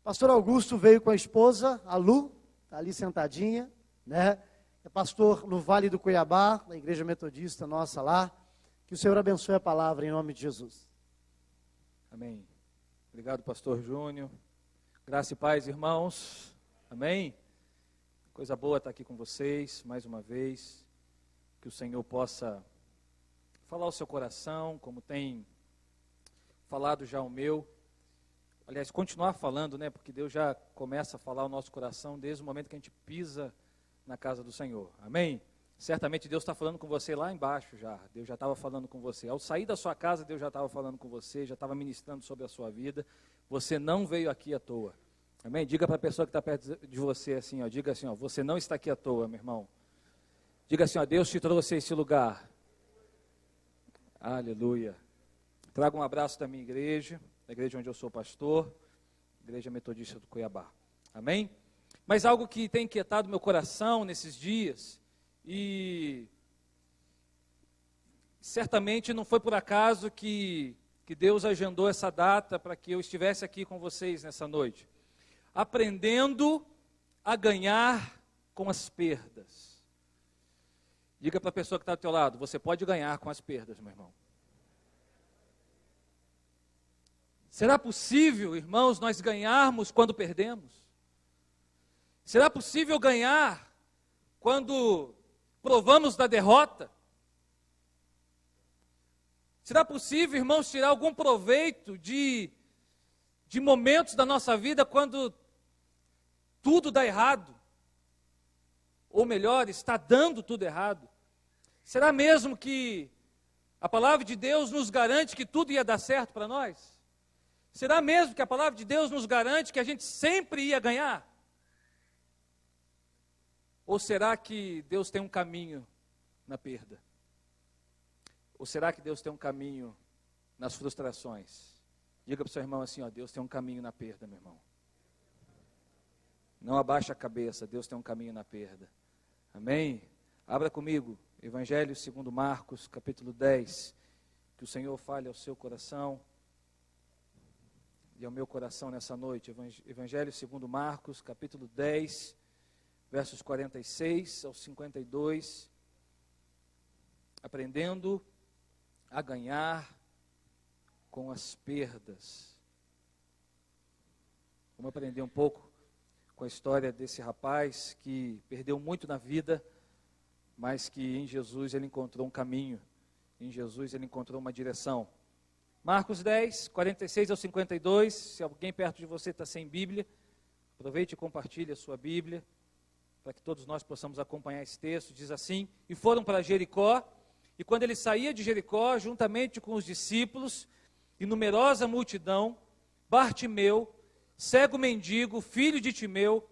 Pastor Augusto veio com a esposa, a Lu, está ali sentadinha, né? É pastor no Vale do Cuiabá, na igreja metodista nossa lá. Que o Senhor abençoe a palavra em nome de Jesus. Amém. Obrigado, pastor Júnior. Graça e paz, irmãos. Amém. Coisa boa estar aqui com vocês, mais uma vez. Que o Senhor possa falar ao seu coração, como tem falado já o meu. Aliás, continuar falando, né? Porque Deus já começa a falar ao nosso coração desde o momento que a gente pisa na casa do Senhor. Amém? Certamente Deus está falando com você lá embaixo já. Deus já estava falando com você. Ao sair da sua casa, Deus já estava falando com você, já estava ministrando sobre a sua vida. Você não veio aqui à toa. Amém? Diga para a pessoa que está perto de você assim, ó. Diga assim, ó, você não está aqui à toa, meu irmão. Diga assim, ó, Deus te trouxe a esse lugar. Aleluia. Trago um abraço da minha igreja, da igreja onde eu sou pastor, Igreja Metodista do Cuiabá. Amém? Mas algo que tem inquietado meu coração nesses dias, e certamente não foi por acaso que Deus agendou essa data para que eu estivesse aqui com vocês nessa noite. Aprendendo a ganhar com as perdas. Diga para a pessoa que está ao teu lado, você pode ganhar com as perdas, meu irmão. Será possível, irmãos, nós ganharmos quando perdemos? Será possível ganhar quando provamos da derrota? Será possível, irmãos, tirar algum proveito de momentos da nossa vida quando tudo dá errado? Ou melhor, está dando tudo errado? Será mesmo que a palavra de Deus nos garante que tudo ia dar certo para nós? Será mesmo que a palavra de Deus nos garante que a gente sempre ia ganhar? Ou será que Deus tem um caminho na perda? Ou será que Deus tem um caminho nas frustrações? Diga para o seu irmão assim, ó, Deus tem um caminho na perda, meu irmão. Não abaixa a cabeça, Deus tem um caminho na perda. Amém? Abra comigo, Evangelho segundo Marcos, capítulo 10. Que o Senhor fale ao seu coração e ao meu coração nessa noite. Evangelho segundo Marcos, capítulo 10, versos 46 ao 52. Aprendendo a ganhar com as perdas. Vamos aprender um pouco com a história desse rapaz que perdeu muito na vida, mas que em Jesus ele encontrou um caminho, em Jesus ele encontrou uma direção. Marcos 10, 46 ao 52, se alguém perto de você está sem Bíblia, aproveite e compartilhe a sua Bíblia, para que todos nós possamos acompanhar esse texto. Diz assim: e foram para Jericó, e quando ele saía de Jericó, juntamente com os discípulos e numerosa multidão, Bartimeu, cego mendigo, filho de Timeu,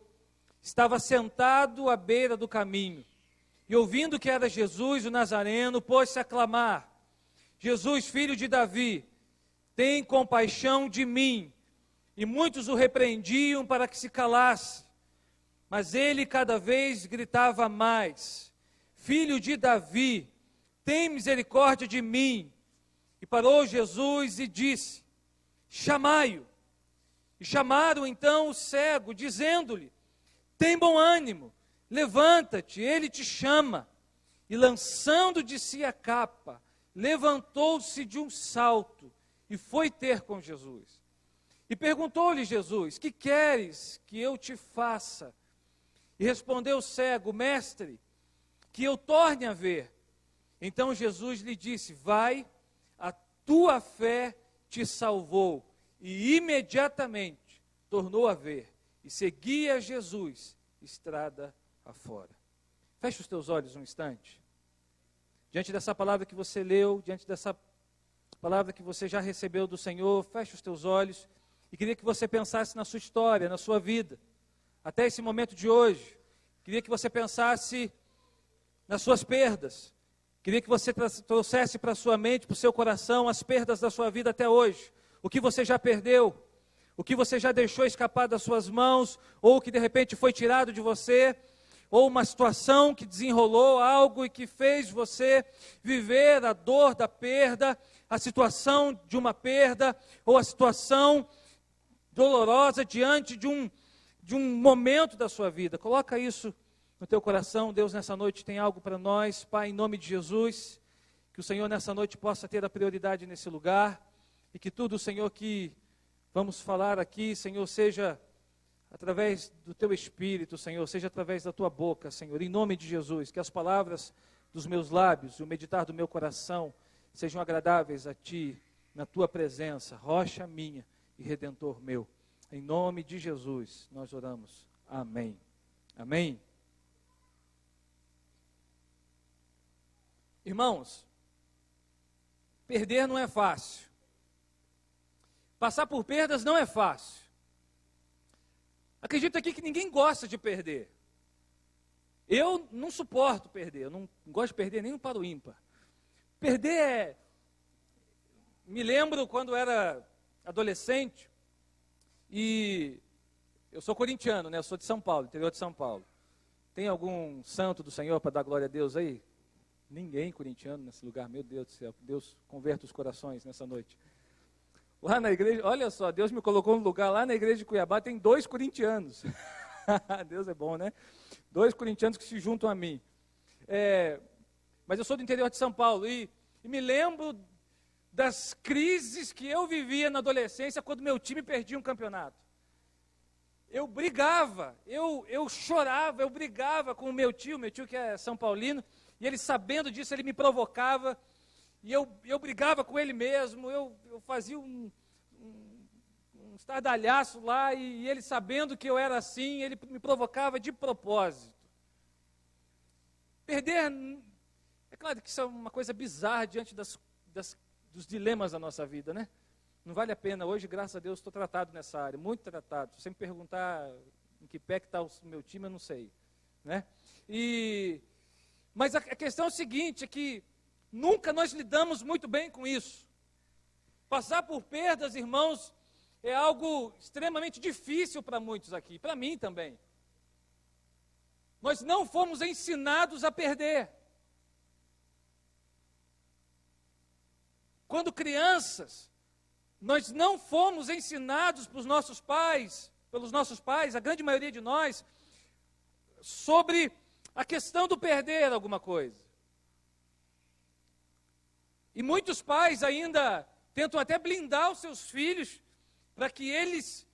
estava sentado à beira do caminho, e ouvindo que era Jesus o Nazareno, pôs-se a clamar: Jesus, filho de Davi, tem compaixão de mim. E muitos o repreendiam para que se calasse, mas ele cada vez gritava mais: Filho de Davi, tem misericórdia de mim. E parou Jesus e disse: chamai-o. E chamaram então o cego, dizendo-lhe: tem bom ânimo, levanta-te, ele te chama. E lançando de si a capa, levantou-se de um salto e foi ter com Jesus. E perguntou-lhe Jesus: que queres que eu te faça? E respondeu o cego: mestre, que eu torne a ver. Então Jesus lhe disse: vai, a tua fé te salvou. E imediatamente tornou a ver e seguia Jesus estrada afora. Feche os teus olhos um instante. Diante dessa palavra que você leu, diante dessa palavra que você já recebeu do Senhor, feche os teus olhos e queria que você pensasse na sua história, na sua vida, até esse momento de hoje. Queria que você pensasse nas suas perdas. Queria que você trouxesse para a sua mente, para o seu coração, as perdas da sua vida até hoje. O que você já perdeu, o que você já deixou escapar das suas mãos, ou que de repente foi tirado de você, ou uma situação que desenrolou algo e que fez você viver a dor da perda, a situação de uma perda, ou a situação dolorosa diante de um momento da sua vida. Coloca isso no teu coração. Deus nessa noite tem algo para nós. Pai, em nome de Jesus, que o Senhor nessa noite possa ter a prioridade nesse lugar, e que tudo, Senhor, que vamos falar aqui, Senhor, seja através do teu Espírito, Senhor, seja através da tua boca, Senhor, em nome de Jesus, que as palavras dos meus lábios e o meditar do meu coração sejam agradáveis a Ti, na Tua presença, rocha minha e Redentor meu. Em nome de Jesus, nós oramos. Amém. Amém. Irmãos, perder não é fácil. Passar por perdas não é fácil. Acredito aqui que ninguém gosta de perder. Eu não suporto perder, eu não gosto de perder nem para o ímpar. Perder é... Me lembro quando era adolescente, e eu sou corintiano, né? Eu sou de São Paulo, interior de São Paulo. Tem algum santo do Senhor para dar glória a Deus aí? Ninguém corintiano nesse lugar, meu Deus do céu. Deus converta os corações nessa noite. Lá na igreja, olha só, Deus me colocou no lugar, lá na igreja de Cuiabá tem 2 corintianos. Deus é bom, né? 2 corintianos que se juntam a mim. Mas eu sou do interior de São Paulo e me lembro das crises que eu vivia na adolescência quando meu time perdia um campeonato. Eu brigava, eu chorava, eu brigava com o meu tio que é São Paulino, e ele, sabendo disso, ele me provocava, e eu brigava com ele mesmo, eu fazia um estardalhaço lá, e ele, sabendo que eu era assim, ele me provocava de propósito. Perder, é claro que isso é uma coisa bizarra diante dos dilemas da nossa vida, né? Não vale a pena. Hoje, graças a Deus, estou tratado nessa área, muito tratado. Se você me perguntar em que pé que está o meu time, eu não sei, né? Mas a questão é o seguinte, é que nunca nós lidamos muito bem com isso. Passar por perdas, irmãos, é algo extremamente difícil para muitos aqui, para mim também. Nós não fomos ensinados a perder. Quando crianças, nós não fomos ensinados pelos nossos pais, a grande maioria de nós, sobre a questão do perder alguma coisa. E muitos pais ainda tentam até blindar os seus filhos para que eles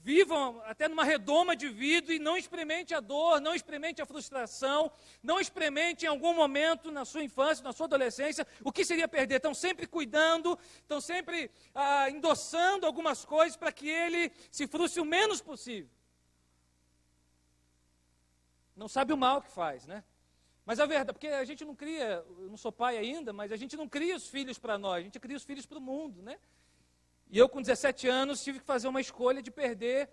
vivam até numa redoma de vida e não experimente a dor, não experimente a frustração, não experimente em algum momento na sua infância, na sua adolescência, o que seria perder. Estão sempre cuidando, estão sempre endossando algumas coisas para que ele se frustre o menos possível. Não sabe o mal que faz, né? Mas a verdade, porque a gente não cria, eu não sou pai ainda, mas a gente não cria os filhos para nós, a gente cria os filhos para o mundo, né? E eu, com 17 anos, tive que fazer uma escolha de perder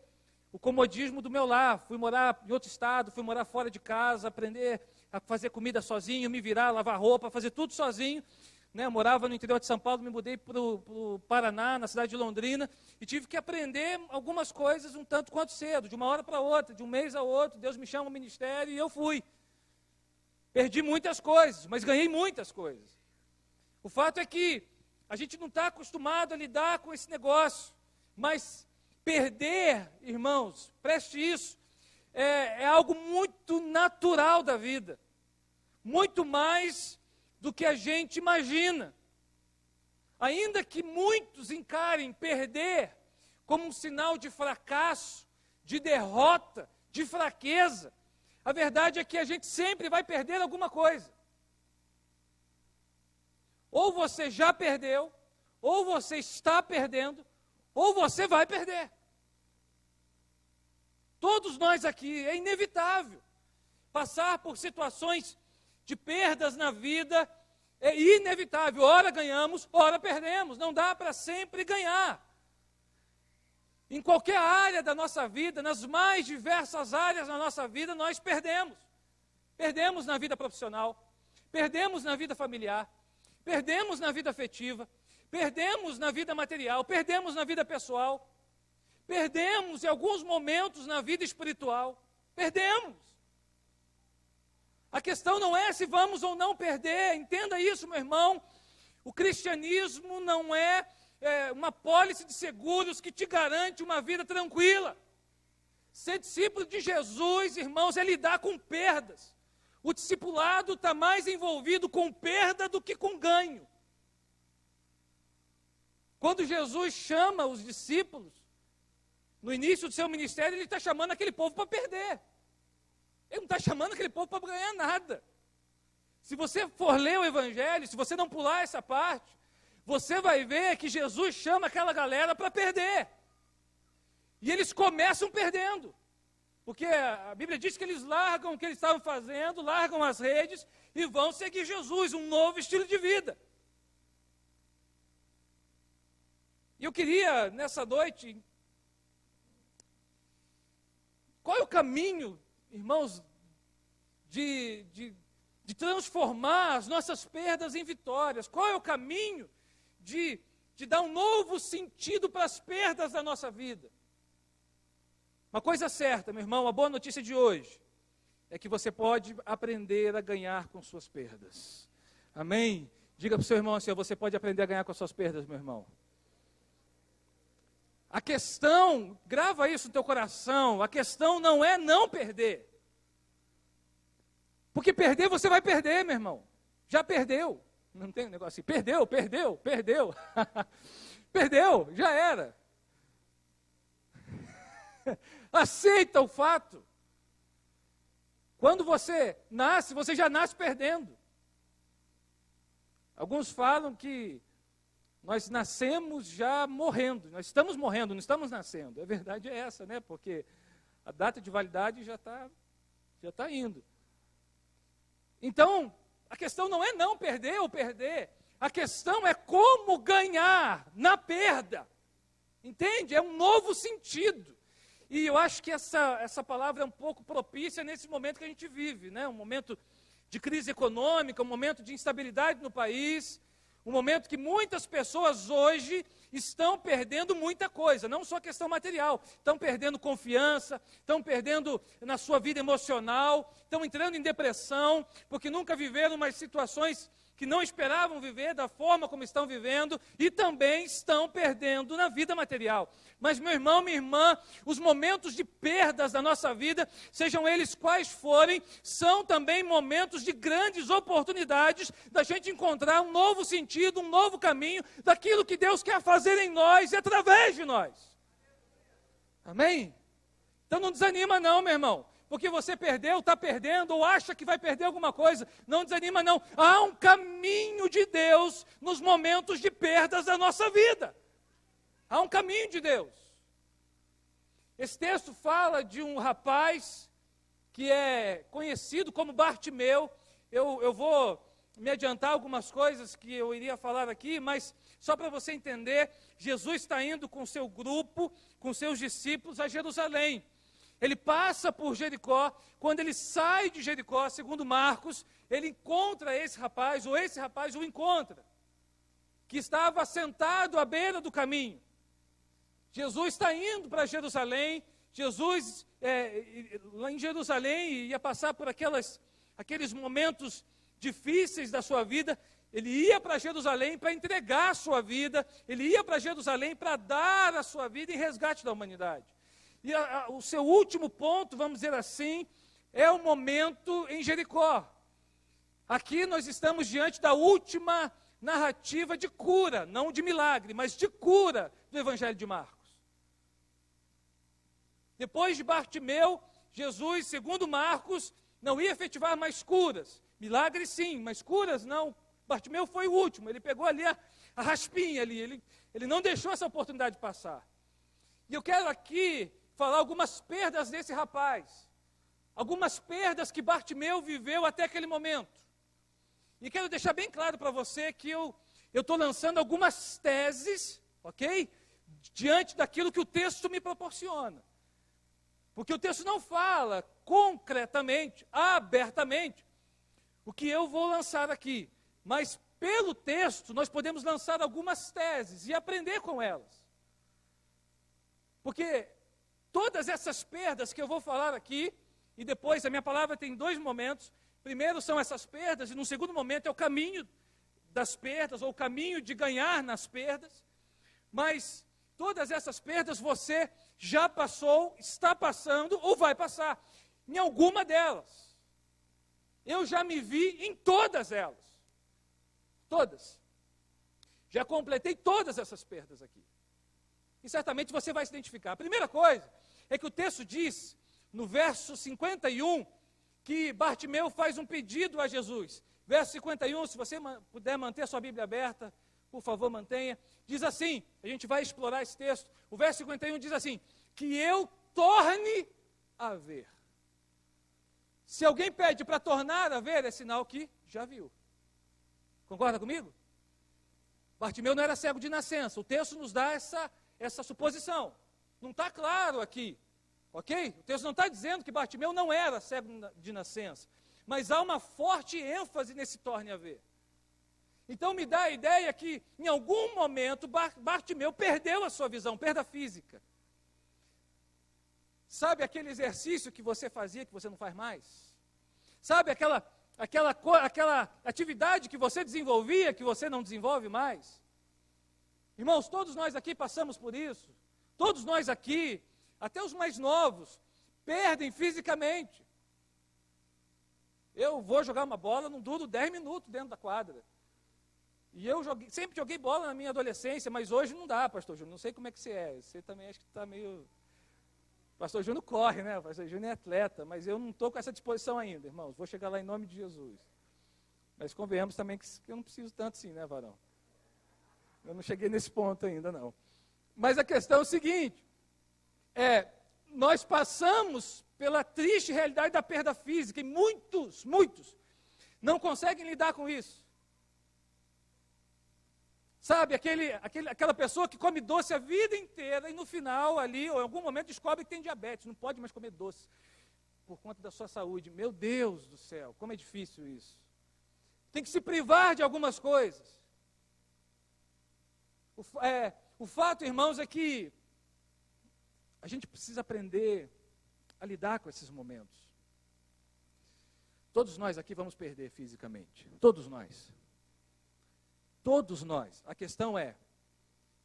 o comodismo do meu lar. Fui morar em outro estado, fui morar fora de casa, aprender a fazer comida sozinho, me virar, lavar roupa, fazer tudo sozinho. Né? Eu morava no interior de São Paulo, me mudei para o Paraná, na cidade de Londrina, e tive que aprender algumas coisas um tanto quanto cedo, de uma hora para outra, de um mês a outro. Deus me chama ao ministério e eu fui. Perdi muitas coisas, mas ganhei muitas coisas. O fato é que a gente não está acostumado a lidar com esse negócio, mas perder, irmãos, preste isso, é algo muito natural da vida, muito mais do que a gente imagina. Ainda que muitos encarem perder como um sinal de fracasso, de derrota, de fraqueza, a verdade é que a gente sempre vai perder alguma coisa. Ou você já perdeu, ou você está perdendo, ou você vai perder. Todos nós aqui, é inevitável. Passar por situações de perdas na vida é inevitável. Ora ganhamos, ora perdemos. Não dá para sempre ganhar. Em qualquer área da nossa vida, nas mais diversas áreas da nossa vida, nós perdemos. Perdemos na vida profissional, perdemos na vida familiar, perdemos na vida afetiva, perdemos na vida material, perdemos na vida pessoal, perdemos em alguns momentos na vida espiritual, perdemos. A questão não é se vamos ou não perder, entenda isso, meu irmão. O cristianismo não é uma apólice de seguros que te garante uma vida tranquila. Ser discípulo de Jesus, irmãos, é lidar com perdas. O discipulado está mais envolvido com perda do que com ganho. Quando Jesus chama os discípulos, no início do seu ministério, ele está chamando aquele povo para perder. Ele não está chamando aquele povo para ganhar nada. Se você for ler o Evangelho, se você não pular essa parte, você vai ver que Jesus chama aquela galera para perder. E eles começam perdendo. Porque a Bíblia diz que eles largam o que eles estavam fazendo, largam as redes e vão seguir Jesus, um novo estilo de vida. E eu queria, nessa noite, qual é o caminho, irmãos, de transformar as nossas perdas em vitórias? Qual é o caminho de dar um novo sentido para as perdas da nossa vida? Uma coisa certa, meu irmão, a boa notícia de hoje é que você pode aprender a ganhar com suas perdas. Amém? Diga para o seu irmão assim, você pode aprender a ganhar com as suas perdas, meu irmão. A questão, grava isso no teu coração, a questão não é não perder. Porque perder você vai perder, meu irmão. Já perdeu. Não tem um negócio assim, perdeu. Perdeu, já era. Aceita o fato. Quando você nasce, você já nasce perdendo. Alguns falam que nós nascemos já morrendo. Nós estamos morrendo, não estamos nascendo. A verdade é essa, né? Porque a data de validade já está indo. Então, a questão não é não perder ou perder. A questão é como ganhar na perda. Entende? É um novo sentido. E eu acho que essa palavra é um pouco propícia nesse momento que a gente vive, né? Um momento de crise econômica, um momento de instabilidade no país, um momento que muitas pessoas hoje estão perdendo muita coisa, não só questão material, estão perdendo confiança, estão perdendo na sua vida emocional, estão entrando em depressão, porque nunca viveram umas situações que não esperavam viver da forma como estão vivendo e também estão perdendo na vida material. Mas, meu irmão, minha irmã, os momentos de perdas da nossa vida, sejam eles quais forem, são também momentos de grandes oportunidades da gente encontrar um novo sentido, um novo caminho daquilo que Deus quer fazer em nós e através de nós. Amém? Então não desanima não, meu irmão. Porque você perdeu, está perdendo, ou acha que vai perder alguma coisa, não desanima não. Há um caminho de Deus nos momentos de perdas da nossa vida. Há um caminho de Deus. Esse texto fala de um rapaz que é conhecido como Bartimeu. Eu vou me adiantar algumas coisas que eu iria falar aqui, mas só para você entender, Jesus está indo com seu grupo, com seus discípulos a Jerusalém. Ele passa por Jericó. Quando ele sai de Jericó, segundo Marcos, ele encontra esse rapaz, ou esse rapaz o encontra, que estava sentado à beira do caminho. Jesus está indo para Jerusalém. Jesus, lá em Jerusalém, ia passar por aqueles momentos difíceis da sua vida. Ele ia para Jerusalém para entregar a sua vida. Ele ia para Jerusalém para dar a sua vida em resgate da humanidade. E o seu último ponto, vamos dizer assim, é o momento em Jericó. Aqui nós estamos diante da última narrativa de cura, não de milagre, mas de cura do Evangelho de Marcos. Depois de Bartimeu, Jesus, segundo Marcos, não ia efetivar mais curas. Milagres sim, mas curas não. Bartimeu foi o último, ele pegou ali a raspinha ali, ele não deixou essa oportunidade passar. E eu quero aqui falar algumas perdas desse rapaz, algumas perdas que Bartimeu viveu até aquele momento. E quero deixar bem claro para você que eu estou lançando algumas teses, ok? Diante daquilo que o texto me proporciona. Porque o texto não fala concretamente, abertamente, o que eu vou lançar aqui. Mas pelo texto nós podemos lançar algumas teses e aprender com elas. Porque todas essas perdas que eu vou falar aqui, e depois a minha palavra tem dois momentos. Primeiro são essas perdas, e no segundo momento é o caminho das perdas, ou o caminho de ganhar nas perdas. Mas todas essas perdas você já passou, está passando ou vai passar em alguma delas. Eu já me vi em todas elas. Todas. Já completei todas essas perdas aqui. E certamente você vai se identificar. A primeira coisa é que o texto diz, no verso 51, que Bartimeu faz um pedido a Jesus. Verso 51, se você puder manter sua Bíblia aberta, por favor, mantenha. Diz assim, a gente vai explorar esse texto. O verso 51 diz assim, que eu torne a ver. Se alguém pede para tornar a ver, é sinal que já viu. Concorda comigo? Bartimeu não era cego de nascença. O texto nos dá essa suposição. Não está claro aqui. Ok? O texto não está dizendo que Bartimeu não era cego de nascença. Mas há uma forte ênfase nesse torne a ver. Então me dá a ideia que em algum momento Bartimeu perdeu a sua visão, perda física. Sabe aquele exercício que você fazia que você não faz mais? Sabe aquela atividade que você desenvolvia que você não desenvolve mais? Irmãos, todos nós aqui passamos por isso. Todos nós aqui, até os mais novos, perdem fisicamente. Eu vou jogar uma bola, não duro 10 minutos dentro da quadra. E eu sempre joguei bola na minha adolescência, mas hoje não dá, pastor Júnior. Não sei como é que você é. Você também acho que está meio... Pastor Júnior corre, né? Pastor Júnior é atleta, mas eu não estou com essa disposição ainda, irmãos. Vou chegar lá em nome de Jesus. Mas convenhamos também que eu não preciso tanto assim, né, varão? Eu não cheguei nesse ponto ainda, não. Mas a questão é o seguinte, nós passamos pela triste realidade da perda física, e muitos não conseguem lidar com isso. Sabe, aquela pessoa que come doce a vida inteira e no final ali, ou em algum momento descobre que tem diabetes, não pode mais comer doce por conta da sua saúde. Meu Deus do céu, como é difícil isso. Tem que se privar de algumas coisas. O fato, irmãos, é que a gente precisa aprender a lidar com esses momentos. Todos nós aqui vamos perder fisicamente. Todos nós. Todos nós. A questão é,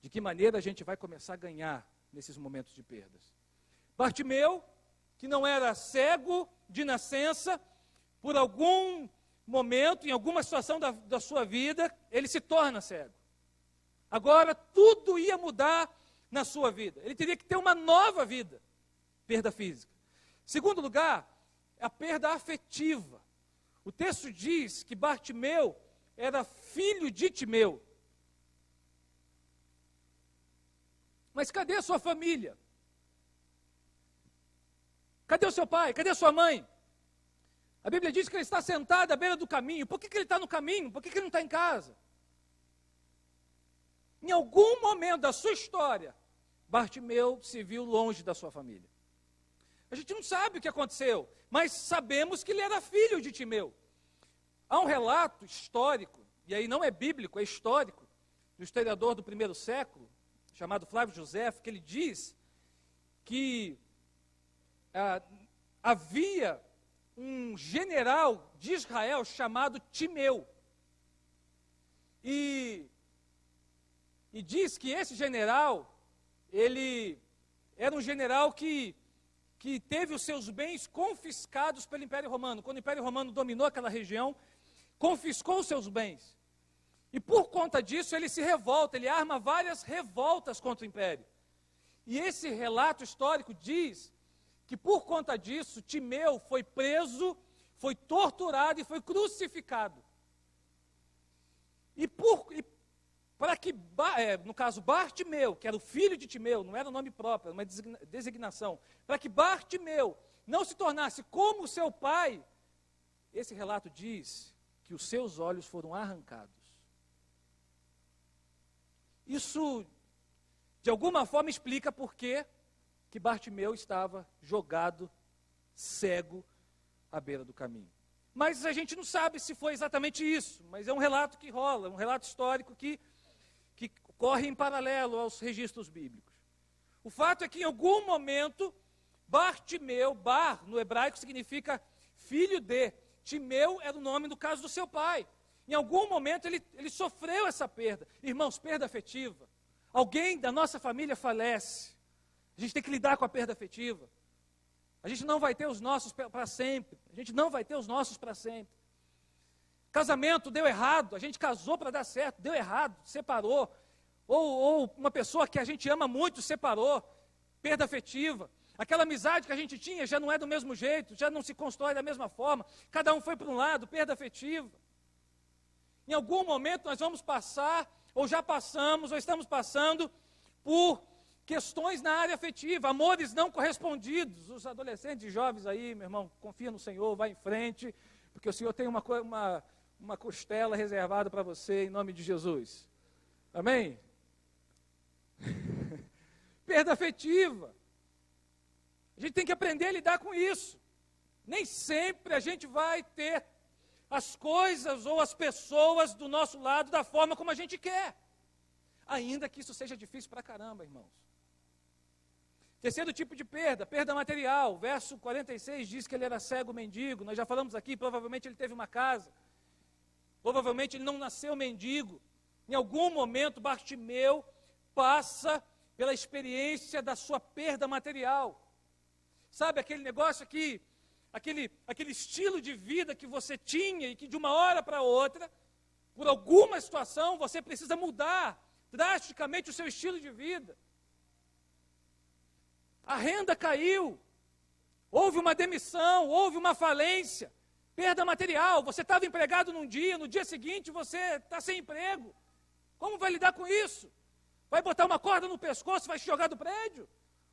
de que maneira a gente vai começar a ganhar nesses momentos de perdas. Bartimeu, que não era cego de nascença, por algum momento, em alguma situação da sua vida, ele se torna cego. Agora, tudo ia mudar na sua vida. Ele teria que ter uma nova vida. Perda física. Segundo lugar, a perda afetiva. O texto diz que Bartimeu era filho de Timeu. Mas cadê a sua família? Cadê o seu pai? Cadê a sua mãe? A Bíblia diz que ele está sentado à beira do caminho. Por que ele está no caminho? Por que ele não está em casa? Em algum momento da sua história, Bartimeu se viu longe da sua família. A gente não sabe o que aconteceu, mas sabemos que ele era filho de Timeu. Há um relato histórico, e aí não é bíblico, é histórico, do historiador do primeiro século, chamado Flávio Josefo, que ele diz que havia um general de Israel chamado Timeu. E diz que esse general, ele era um general que teve os seus bens confiscados pelo Império Romano. Quando o Império Romano dominou aquela região, confiscou os seus bens. E por conta disso ele se revolta, ele arma várias revoltas contra o Império. E esse relato histórico diz que por conta disso, Timeu foi preso, foi torturado e foi crucificado. Para que, no caso, Bartimeu, que era o filho de Timeu, não era o nome próprio, era uma designação, para que Bartimeu não se tornasse como seu pai, esse relato diz que os seus olhos foram arrancados. Isso, de alguma forma, explica por que Bartimeu estava jogado, cego, à beira do caminho. Mas a gente não sabe se foi exatamente isso, mas é um relato que rola, um relato histórico que corre em paralelo aos registros bíblicos. O fato é que em algum momento, Bartimeu, Bar no hebraico significa filho de, Timeu era o nome no caso do seu pai. Em algum momento ele sofreu essa perda. Irmãos, perda afetiva. alguém da nossa família falece, a gente tem que lidar com a perda afetiva. A gente não vai ter os nossos para sempre. A gente não vai ter os nossos para sempre. Casamento deu errado, a gente casou para dar certo, deu errado, separou. Ou uma pessoa que a gente ama muito separou, perda afetiva. Aquela amizade que a gente tinha já não é do mesmo jeito, já não se constrói da mesma forma. Cada um foi para um lado, perda afetiva. Em algum momento nós vamos passar, ou já passamos, ou estamos passando por questões na área afetiva, amores não correspondidos. Os adolescentes e jovens aí, meu irmão, confia no Senhor, vai em frente, porque o Senhor tem uma costela reservada para você, em nome de Jesus. Amém? Perda afetiva. A gente tem que aprender a lidar com isso. Nem sempre a gente vai ter as coisas ou as pessoas do nosso lado da forma como a gente quer. Ainda que isso seja difícil pra caramba, irmãos. Terceiro tipo de perda, perda material. Verso 46 diz que ele era cego, mendigo. Nós já falamos aqui, provavelmente ele teve uma casa. Provavelmente ele não nasceu mendigo. Em algum momento, Bartimeu passa pela experiência da sua perda material. Sabe aquele negócio aqui, aquele estilo de vida que você tinha e que de uma hora para outra, por alguma situação, você precisa mudar drasticamente o seu estilo de vida. A renda caiu, houve uma demissão, houve uma falência, perda material. Você estava empregado num dia, no dia seguinte você está sem emprego. Como vai lidar com isso? Vai botar uma corda no pescoço, vai te jogar do prédio?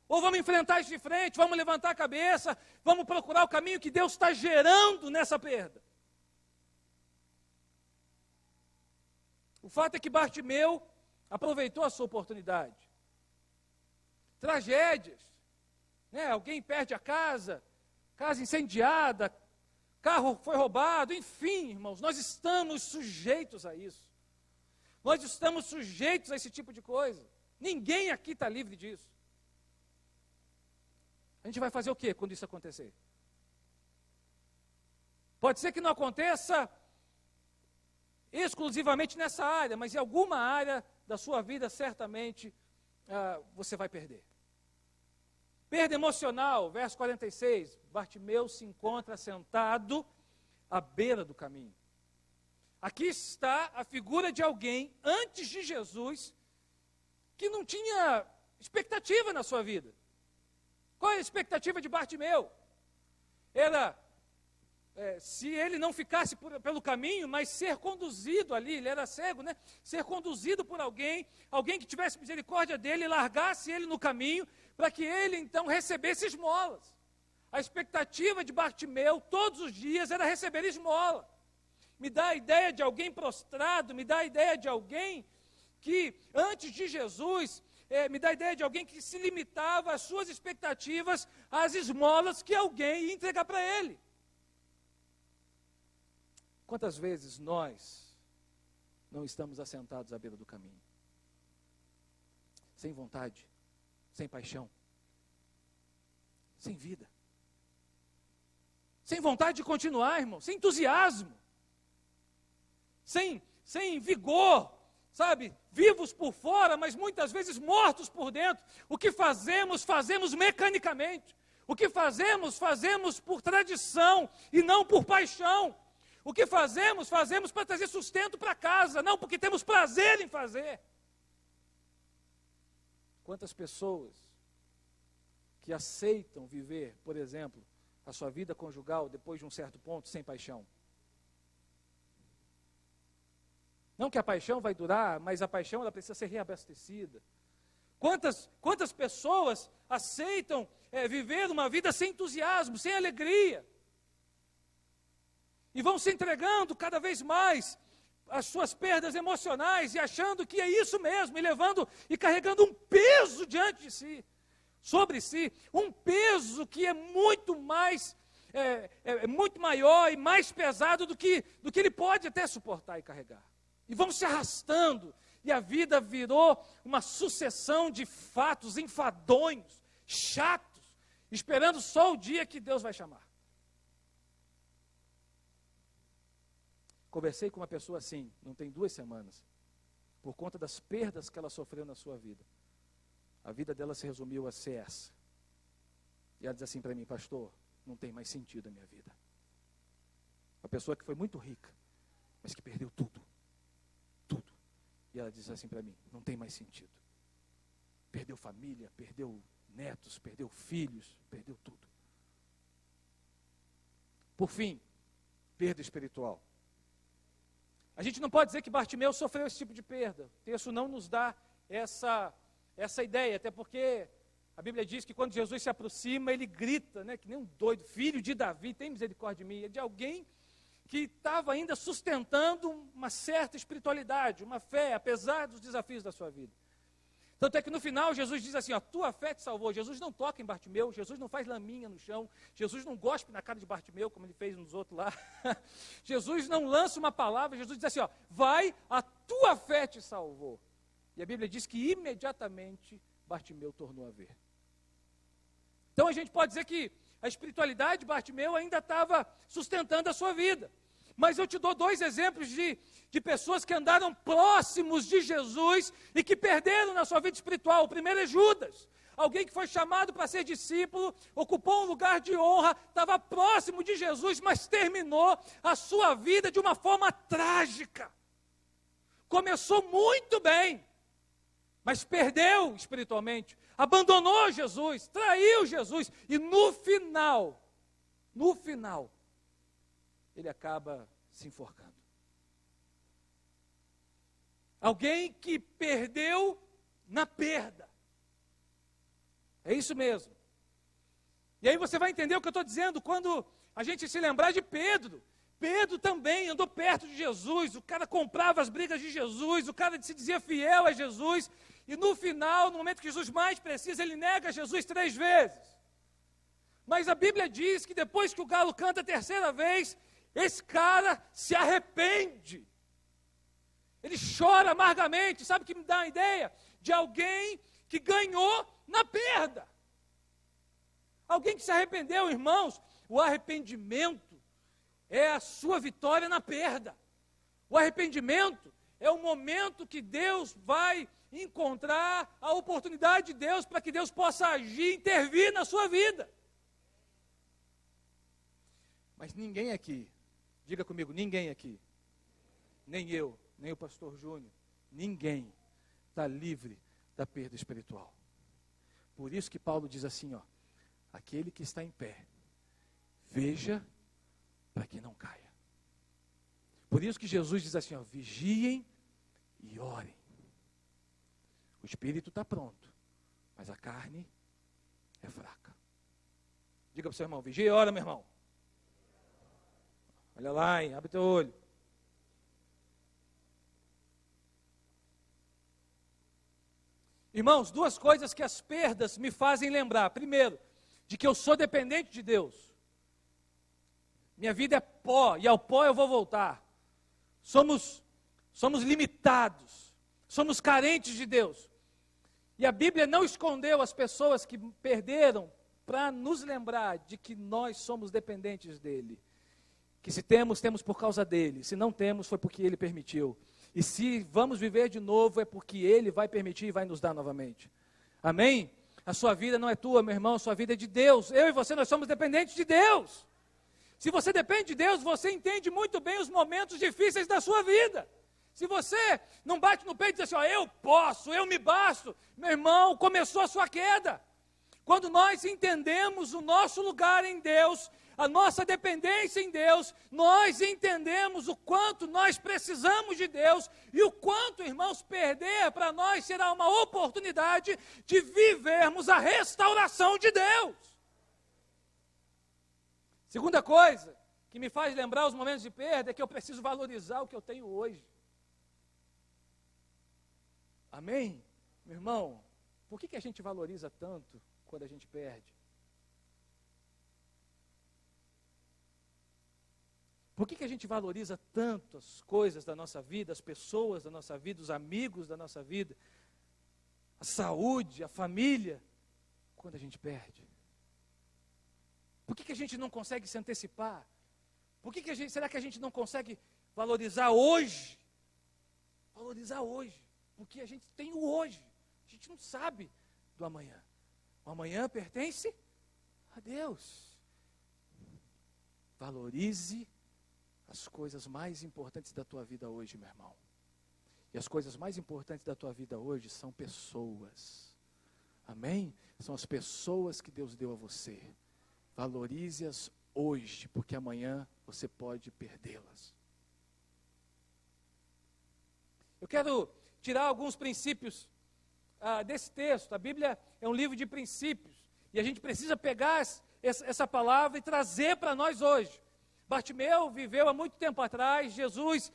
Ou vamos enfrentar isso de frente, vamos levantar a cabeça, vamos procurar o caminho que Deus está gerando nessa perda? O fato é que Bartimeu aproveitou a sua oportunidade. Tragédias, né? Alguém perde a casa incendiada, carro foi roubado, enfim, irmãos, nós estamos sujeitos a isso. Nós estamos sujeitos a esse tipo de coisa. Ninguém aqui está livre disso. A gente vai fazer o quê quando isso acontecer? Pode ser que não aconteça exclusivamente nessa área, mas em alguma área da sua vida, certamente, você vai perder. Perda emocional, verso 46, Bartimeu se encontra sentado à beira do caminho. Aqui está a figura de alguém, antes de Jesus, que não tinha expectativa na sua vida. Qual é a expectativa de Bartimeu? Era, se ele não ficasse pelo caminho, mas ser conduzido ali, ele era cego, né? Ser conduzido por alguém que tivesse misericórdia dele e largasse ele no caminho, para que ele então recebesse esmolas. A expectativa de Bartimeu, todos os dias, era receber esmola. Me dá a ideia de alguém prostrado, me dá a ideia de alguém que, antes de Jesus, me dá a ideia de alguém que se limitava às suas expectativas, às esmolas que alguém ia entregar para ele. Quantas vezes nós não estamos assentados à beira do caminho? Sem vontade, sem paixão, sem vida. Sem vontade de continuar, irmão, sem entusiasmo. Sem vigor, sabe? Vivos por fora, mas muitas vezes mortos por dentro. O que fazemos, fazemos mecanicamente. O que fazemos, fazemos por tradição e não por paixão. O que fazemos, fazemos para trazer sustento para casa, não porque temos prazer em fazer. Quantas pessoas que aceitam viver, por exemplo, a sua vida conjugal depois de um certo ponto sem paixão? Não que a paixão vai durar, mas a paixão ela precisa ser reabastecida. Quantas pessoas aceitam viver uma vida sem entusiasmo, sem alegria? E vão se entregando cada vez mais às suas perdas emocionais e achando que é isso mesmo, e levando e carregando um peso diante de si, sobre si, um peso que é muito mais, muito maior e mais pesado do que ele pode até suportar e carregar. E vão se arrastando, e a vida virou uma sucessão de fatos enfadonhos, chatos, esperando só o dia que Deus vai chamar. Conversei com uma pessoa assim, não tem 2 semanas, por conta das perdas que ela sofreu na sua vida. A vida dela se resumiu a ser essa. E ela diz assim para mim: pastor, não tem mais sentido a minha vida. Uma pessoa que foi muito rica, mas que perdeu tudo. Tudo. E ela diz assim para mim: não tem mais sentido. Perdeu família, perdeu netos, perdeu filhos, perdeu tudo. Por fim, perda espiritual. A gente não pode dizer que Bartimeu sofreu esse tipo de perda. O texto não nos dá essa ideia, até porque a Bíblia diz que quando Jesus se aproxima, ele grita, né, que nem um doido: filho de Davi, tem misericórdia de mim. É de alguém que estava ainda sustentando uma certa espiritualidade, uma fé, apesar dos desafios da sua vida. Tanto é que no final Jesus diz assim: ó, tua fé te salvou. Jesus não toca em Bartimeu, Jesus não faz laminha no chão, Jesus não gospe na cara de Bartimeu, como ele fez nos outros lá. Jesus não lança uma palavra, Jesus diz assim: ó, vai, a tua fé te salvou. E a Bíblia diz que imediatamente Bartimeu tornou a ver. Então a gente pode dizer que a espiritualidade de Bartimeu ainda estava sustentando a sua vida. Mas eu te dou dois exemplos de pessoas que andaram próximos de Jesus e que perderam na sua vida espiritual. O primeiro é Judas, alguém que foi chamado para ser discípulo, ocupou um lugar de honra, estava próximo de Jesus, mas terminou a sua vida de uma forma trágica. Começou muito bem, mas perdeu espiritualmente, abandonou Jesus, traiu Jesus, e no final, ele acaba se enforcando. Alguém que perdeu na perda. É isso mesmo. E aí você vai entender o que eu estou dizendo quando a gente se lembrar de Pedro. Pedro também andou perto de Jesus, o cara comprava as brigas de Jesus, o cara se dizia fiel a Jesus, e no final, no momento que Jesus mais precisa, ele nega Jesus 3 vezes. Mas a Bíblia diz que depois que o galo canta a 3ª vez, esse cara se arrepende. Ele chora amargamente. Sabe o que me dá uma ideia? De alguém que ganhou na perda. Alguém que se arrependeu, irmãos. O arrependimento é a sua vitória na perda. O arrependimento é o momento que Deus vai encontrar a oportunidade de Deus para que Deus possa agir, intervir na sua vida. Mas ninguém aqui, diga comigo, ninguém aqui, nem eu, nem o pastor Júnior, ninguém está livre da perda espiritual. Por isso que Paulo diz assim, ó, aquele que está em pé, veja para que não caia. Por isso que Jesus diz assim, ó, vigiem e orem. O espírito está pronto, mas a carne é fraca. Diga para o seu irmão, vigia e ora, meu irmão. Olha lá, hein? Abre teu olho. Irmãos, 2 coisas que as perdas me fazem lembrar. Primeiro, de que eu sou dependente de Deus. Minha vida é pó, e ao pó eu vou voltar. Somos limitados, somos carentes de Deus. E a Bíblia não escondeu as pessoas que perderam para nos lembrar de que nós somos dependentes dEle. Que se temos, temos por causa dEle. Se não temos, foi porque Ele permitiu. E se vamos viver de novo, é porque Ele vai permitir e vai nos dar novamente. Amém? A sua vida não é tua, meu irmão, a sua vida é de Deus. Eu e você, nós somos dependentes de Deus. Se você depende de Deus, você entende muito bem os momentos difíceis da sua vida. Se você não bate no peito e diz assim, ó, eu posso, eu me basto, meu irmão, começou a sua queda. Quando nós entendemos o nosso lugar em Deus, a nossa dependência em Deus, nós entendemos o quanto nós precisamos de Deus e o quanto, irmãos, perder para nós será uma oportunidade de vivermos a restauração de Deus. Segunda coisa que me faz lembrar os momentos de perda é que eu preciso valorizar o que eu tenho hoje. Amém? Meu irmão, por que a gente valoriza tanto quando a gente perde? Por que a gente valoriza tanto as coisas da nossa vida, as pessoas da nossa vida, os amigos da nossa vida, a saúde, a família, quando a gente perde? Por que a gente não consegue se antecipar? Será que a gente não consegue valorizar hoje? Valorizar hoje. porque a gente tem o hoje. A gente não sabe do amanhã. O amanhã pertence a Deus. Valorize as coisas mais importantes da tua vida hoje, meu irmão. E as coisas mais importantes da tua vida hoje são pessoas. Amém? São as pessoas que Deus deu a você. Valorize-as hoje, porque amanhã você pode perdê-las. Eu quero tirar alguns princípios desse texto. A Bíblia é um livro de princípios. E a gente precisa pegar essa palavra e trazer para nós hoje. Bartimeu viveu há muito tempo atrás, Jesus,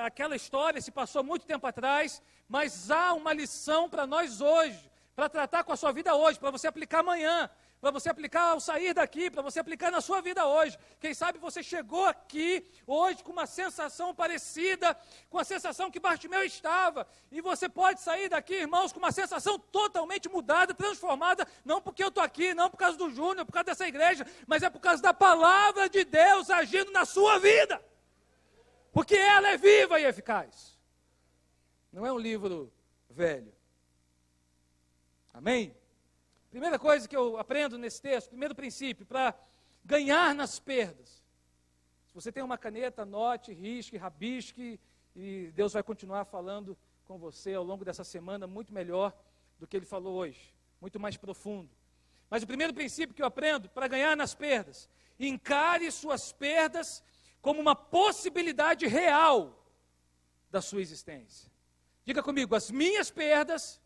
aquela história se passou muito tempo atrás, mas há uma lição para nós hoje, para tratar com a sua vida hoje, para você aplicar amanhã, para você aplicar ao sair daqui, para você aplicar na sua vida hoje. Quem sabe você chegou aqui hoje com uma sensação parecida com a sensação que Bartimeu estava, e você pode sair daqui, irmãos, com uma sensação totalmente mudada, transformada, não porque eu estou aqui, não por causa do Júnior, por causa dessa igreja, mas é por causa da palavra de Deus agindo na sua vida, porque ela é viva e eficaz. Não é um livro velho. Amém? Primeira coisa que eu aprendo nesse texto, primeiro princípio, para ganhar nas perdas. Se você tem uma caneta, anote, risque, rabisque, e Deus vai continuar falando com você ao longo dessa semana muito melhor do que Ele falou hoje, muito mais profundo. Mas o primeiro princípio que eu aprendo para ganhar nas perdas, encare suas perdas como uma possibilidade real da sua existência. Diga comigo, as minhas perdas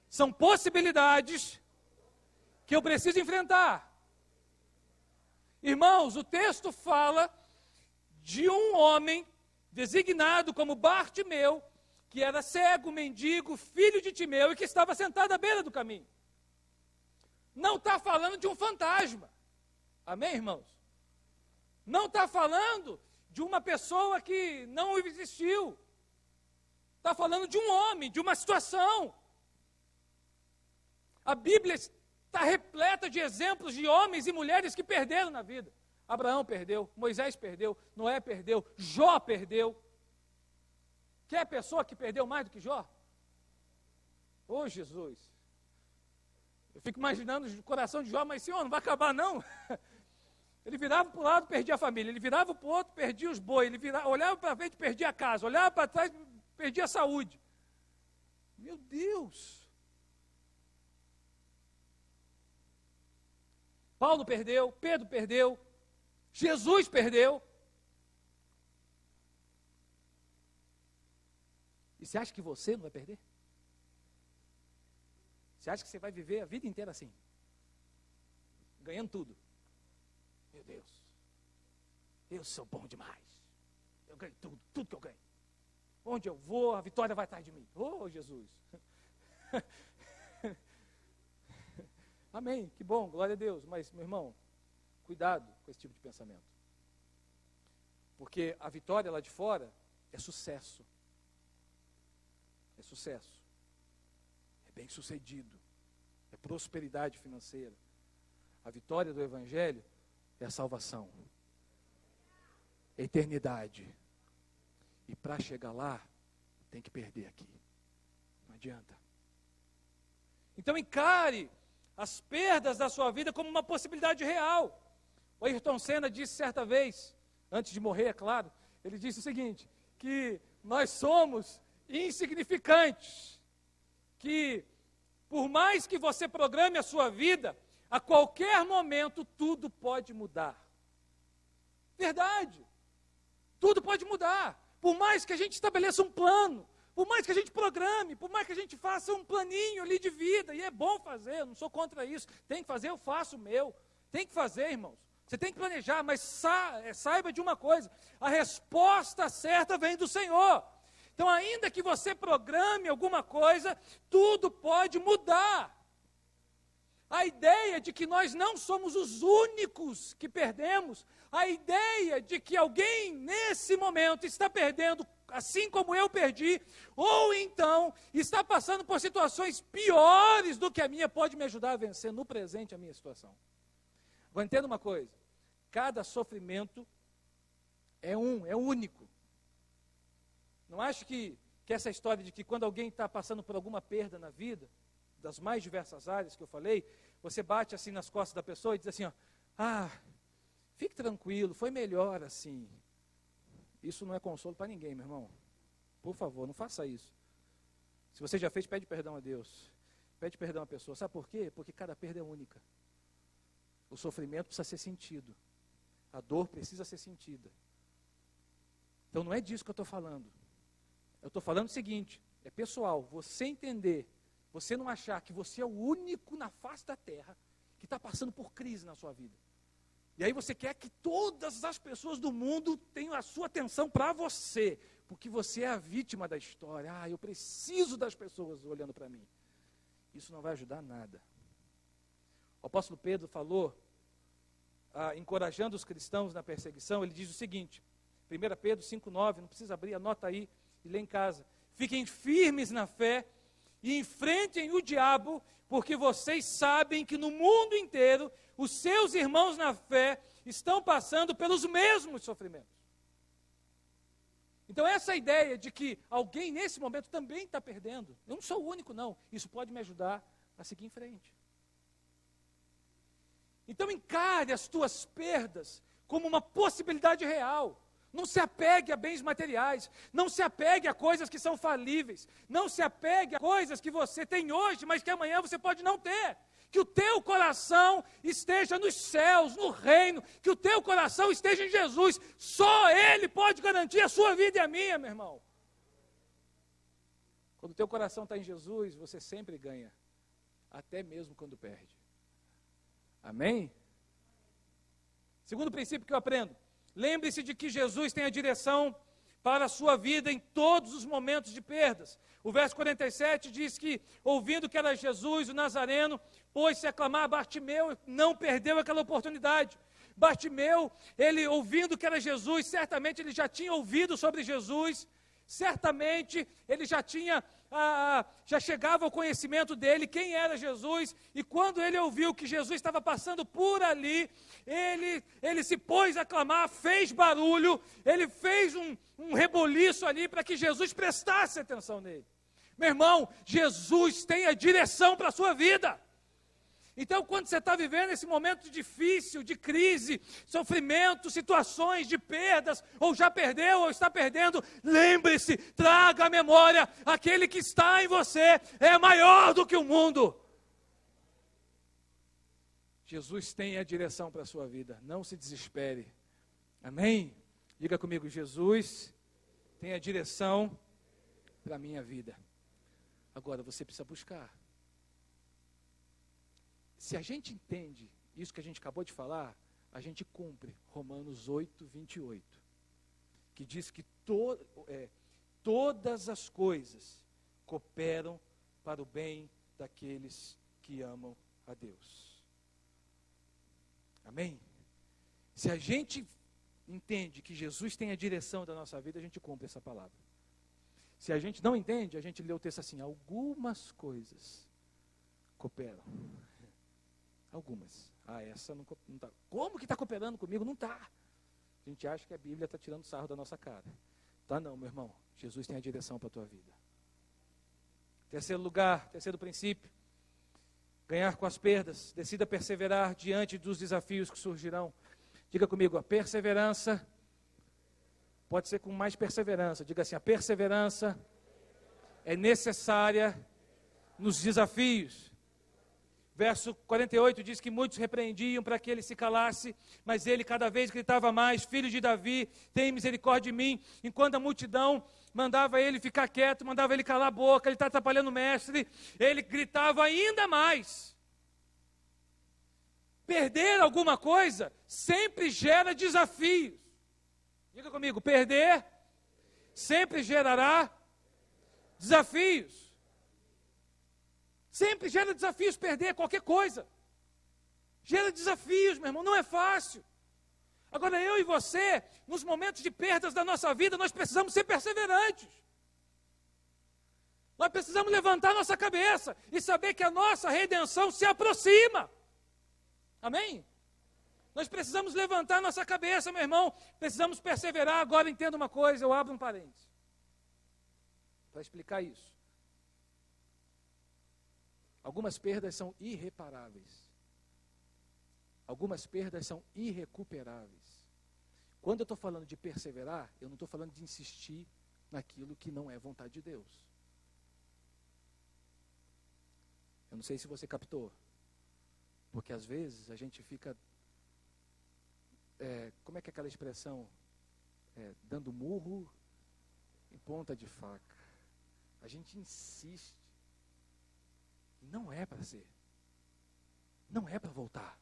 são possibilidades que eu preciso enfrentar. Irmãos, o texto fala de um homem designado como Bartimeu, que era cego, mendigo, filho de Timeu e que estava sentado à beira do caminho. Não está falando de um fantasma. Amém, irmãos? Não está falando de uma pessoa que não existiu. Está falando de um homem, de uma situação. A Bíblia está repleta de exemplos de homens e mulheres que perderam na vida. Abraão perdeu, Moisés perdeu, Noé perdeu, Jó perdeu. Quer pessoa que perdeu mais do que Jó? Ô Jesus! Eu fico imaginando o coração de Jó, mas Senhor, não vai acabar não. Ele virava para o lado, perdia a família. Ele virava para o outro, perdia os bois. Ele olhava para frente, perdia a casa. Olhava para trás, perdia a saúde. Meu Deus! Paulo perdeu, Pedro perdeu, Jesus perdeu. E você acha que você não vai perder? Você acha que você vai viver a vida inteira assim? Ganhando tudo. Meu Deus, eu sou bom demais. Eu ganho tudo, tudo que eu ganho. Onde eu vou, a vitória vai atrás de mim. Oh, Jesus. Amém, que bom, glória a Deus. Mas, meu irmão, cuidado com esse tipo de pensamento. Porque a vitória lá de fora é sucesso. É sucesso. É bem-sucedido. É prosperidade financeira. A vitória do Evangelho é a salvação. É eternidade. E para chegar lá, tem que perder aqui. Não adianta. Então encare as perdas da sua vida como uma possibilidade real. O Ayrton Senna disse certa vez, antes de morrer, é claro, ele disse o seguinte, que nós somos insignificantes, que por mais que você programe a sua vida, a qualquer momento tudo pode mudar. Verdade, tudo pode mudar, por mais que a gente estabeleça um plano, por mais que a gente programe, por mais que a gente faça um planinho ali de vida, e é bom fazer, eu não sou contra isso, tem que fazer, eu faço o meu, tem que fazer, irmãos, você tem que planejar, mas saiba de uma coisa, a resposta certa vem do Senhor. Então, ainda que você programe alguma coisa, tudo pode mudar. A ideia de que nós não somos os únicos que perdemos, a ideia de que alguém nesse momento está perdendo, assim como eu perdi, ou então está passando por situações piores do que a minha, pode me ajudar a vencer no presente a minha situação. Agora entenda uma coisa, cada sofrimento é único. Não acho que que essa história de que quando alguém está passando por alguma perda na vida, das mais diversas áreas que eu falei, você bate assim nas costas da pessoa e diz assim, ó, fique tranquilo, foi melhor assim. Isso não é consolo para ninguém, meu irmão. Por favor, não faça isso. Se você já fez, pede perdão a Deus. Pede perdão à pessoa. Sabe por quê? Porque cada perda é única. O sofrimento precisa ser sentido. A dor precisa ser sentida. Então não é disso que eu estou falando. Eu estou falando o seguinte, é pessoal, você entender, você não achar que você é o único na face da terra que está passando por crise na sua vida. E aí você quer que todas as pessoas do mundo tenham a sua atenção para você, porque você é a vítima da história. Eu preciso das pessoas olhando para mim. Isso não vai ajudar nada. O apóstolo Pedro falou, encorajando os cristãos na perseguição, ele diz o seguinte, 1 Pedro 5,9, não precisa abrir, anota aí e lê em casa. Fiquem firmes na fé e enfrentem o diabo, porque vocês sabem que no mundo inteiro os seus irmãos na fé estão passando pelos mesmos sofrimentos. Então essa ideia de que alguém nesse momento também está perdendo, eu não sou o único não, isso pode me ajudar a seguir em frente. Então encare as tuas perdas como uma possibilidade real. Não se apegue a bens materiais, não se apegue a coisas que são falíveis, não se apegue a coisas que você tem hoje, mas que amanhã você pode não ter. Que o teu coração esteja nos céus, no reino, que o teu coração esteja em Jesus. Só Ele pode garantir a sua vida e a minha, meu irmão. Quando o teu coração está em Jesus, você sempre ganha, até mesmo quando perde. Amém? Segundo princípio que eu aprendo. Lembre-se de que Jesus tem a direção para a sua vida em todos os momentos de perdas. O verso 47 diz que, ouvindo que era Jesus, o Nazareno, pôs-se a clamar. Bartimeu não perdeu aquela oportunidade. Bartimeu, ele ouvindo que era Jesus, certamente ele já tinha ouvido sobre Jesus, certamente ele já chegava ao conhecimento dele, quem era Jesus, e quando ele ouviu que Jesus estava passando por ali, ele se pôs a clamar, fez barulho, ele fez um reboliço ali para que Jesus prestasse atenção nele. Meu irmão, Jesus tem a direção para a sua vida. Então, quando você está vivendo esse momento difícil, de crise, sofrimento, situações de perdas, ou já perdeu, ou está perdendo, lembre-se, traga à memória, aquele que está em você é maior do que o mundo. Jesus tem a direção para a sua vida, não se desespere. Amém? Diga comigo, Jesus tem a direção para a minha vida. Agora você precisa buscar. Se a gente entende isso que a gente acabou de falar, a gente cumpre Romanos 8, 28, que diz que todas as coisas cooperam para o bem daqueles que amam a Deus. Amém? Se a gente entende que Jesus tem a direção da nossa vida, a gente cumpre essa palavra. Se a gente não entende, a gente lê o texto assim, algumas coisas cooperam. Algumas. Essa não está. Como que está cooperando comigo? Não está. A gente acha que a Bíblia está tirando sarro da nossa cara. Tá não, meu irmão. Jesus tem a direção para a tua vida. Terceiro lugar, terceiro princípio. Ganhar com as perdas. Decida perseverar diante dos desafios que surgirão. Diga comigo, a perseverança pode ser com mais perseverança. Diga assim, a perseverança é necessária nos desafios. Verso 48 diz que muitos repreendiam para que ele se calasse, mas ele cada vez gritava mais, filho de Davi, tem misericórdia de mim, enquanto a multidão mandava ele ficar quieto, mandava ele calar a boca, ele está atrapalhando o mestre, ele gritava ainda mais. Perder alguma coisa sempre gera desafios. Diga comigo, perder sempre gerará desafios. Sempre gera desafios perder qualquer coisa. Gera desafios, meu irmão, não é fácil. Agora eu e você, nos momentos de perdas da nossa vida, nós precisamos ser perseverantes. Nós precisamos levantar nossa cabeça e saber que a nossa redenção se aproxima. Amém? Nós precisamos levantar nossa cabeça, meu irmão. Precisamos perseverar. Agora entenda uma coisa, eu abro um parênteses. para explicar isso. Algumas perdas são irreparáveis. Algumas perdas são irrecuperáveis. Quando eu estou falando de perseverar, eu não estou falando de insistir naquilo que não é vontade de Deus. Eu não sei se você captou, porque às vezes a gente fica, como é que é aquela expressão? Dando murro em ponta de faca. A gente insiste. Não é para ser. Não é para voltar.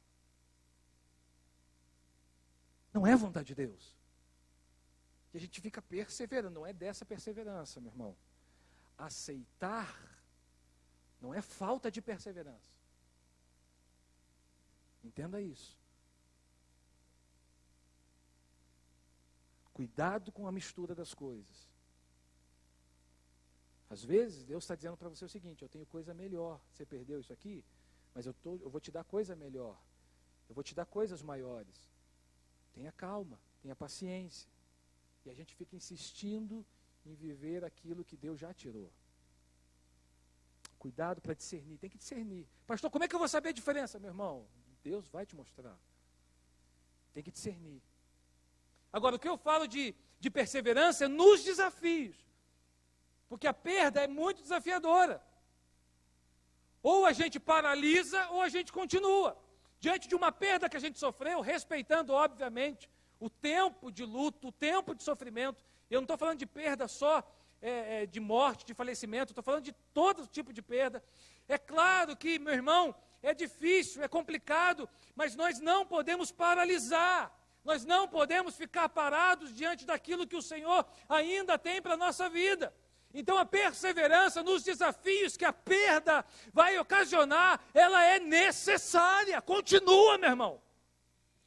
Não é vontade de Deus. E a gente fica perseverando. Não é dessa perseverança, meu irmão. Aceitar não é falta de perseverança. Entenda isso. Cuidado com a mistura das coisas. Às vezes, Deus está dizendo para você o seguinte: eu tenho coisa melhor. Você perdeu isso aqui, mas eu vou te dar coisa melhor. Eu vou te dar coisas maiores. Tenha calma, tenha paciência. E a gente fica insistindo em viver aquilo que Deus já tirou. Cuidado para discernir, tem que discernir. Pastor, como é que eu vou saber a diferença, meu irmão? Deus vai te mostrar. Tem que discernir. Agora, o que eu falo de perseverança é nos desafios. Porque a perda é muito desafiadora. Ou a gente paralisa, ou a gente continua. Diante de uma perda que a gente sofreu, respeitando, obviamente, o tempo de luto, o tempo de sofrimento. Eu não estou falando de perda só de morte, de falecimento, estou falando de todo tipo de perda. É claro que, meu irmão, é difícil, é complicado, mas nós não podemos paralisar. Nós não podemos ficar parados diante daquilo que o Senhor ainda tem para a nossa vida. Então a perseverança nos desafios que a perda vai ocasionar, ela é necessária. Continua, meu irmão.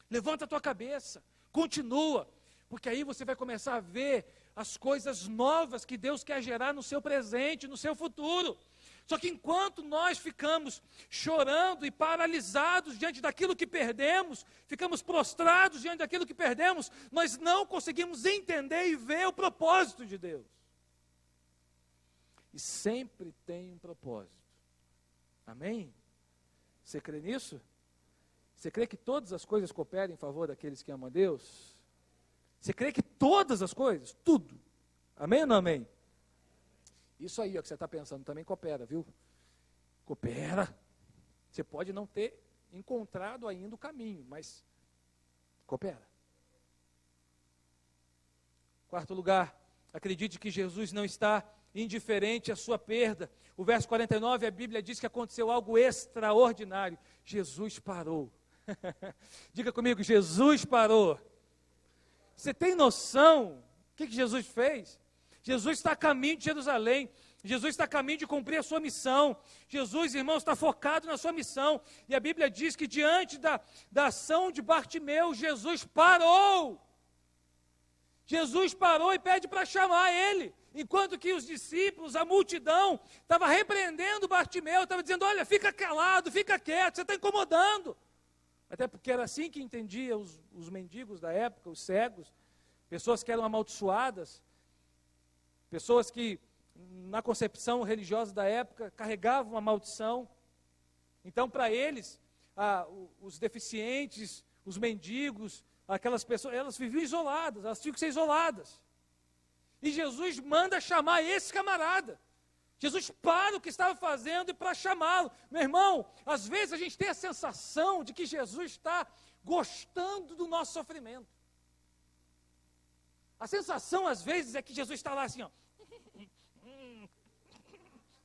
Levanta a tua cabeça, continua, porque aí você vai começar a ver as coisas novas que Deus quer gerar no seu presente, no seu futuro. Só que enquanto nós ficamos chorando e paralisados diante daquilo que perdemos, ficamos prostrados diante daquilo que perdemos, nós não conseguimos entender e ver o propósito de Deus. E sempre tem um propósito. Amém? Você crê nisso? Você crê que todas as coisas cooperam em favor daqueles que amam a Deus? Você crê que todas as coisas? Tudo. Amém ou não amém? Isso aí, ó, que você está pensando, também coopera, viu? Coopera. Você pode não ter encontrado ainda o caminho, mas coopera. Quarto lugar, acredite que Jesus não está indiferente à sua perda. O verso 49, a Bíblia diz que aconteceu algo extraordinário. Jesus parou. Diga comigo, Jesus parou. Você tem noção o que Jesus fez? Jesus está a caminho de Jerusalém. Jesus está a caminho de cumprir a sua missão. Jesus, irmãos, está focado na sua missão. E a Bíblia diz que diante da ação de Bartimeu, Jesus parou. Jesus parou e pede para chamar ele. Enquanto que os discípulos, a multidão, estava repreendendo Bartimeu, estava dizendo: olha, fica calado, fica quieto, você está incomodando. Até porque era assim que entendia os mendigos da época, os cegos, pessoas que eram amaldiçoadas, pessoas que, na concepção religiosa da época, carregavam a maldição. Então, para eles, os deficientes, os mendigos, aquelas pessoas, elas viviam isoladas, elas tinham que ser isoladas. E Jesus manda chamar esse camarada. Jesus para o que estava fazendo e para chamá-lo. Meu irmão, às vezes a gente tem a sensação de que Jesus está gostando do nosso sofrimento. A sensação, às vezes, é que Jesus está lá assim, ó.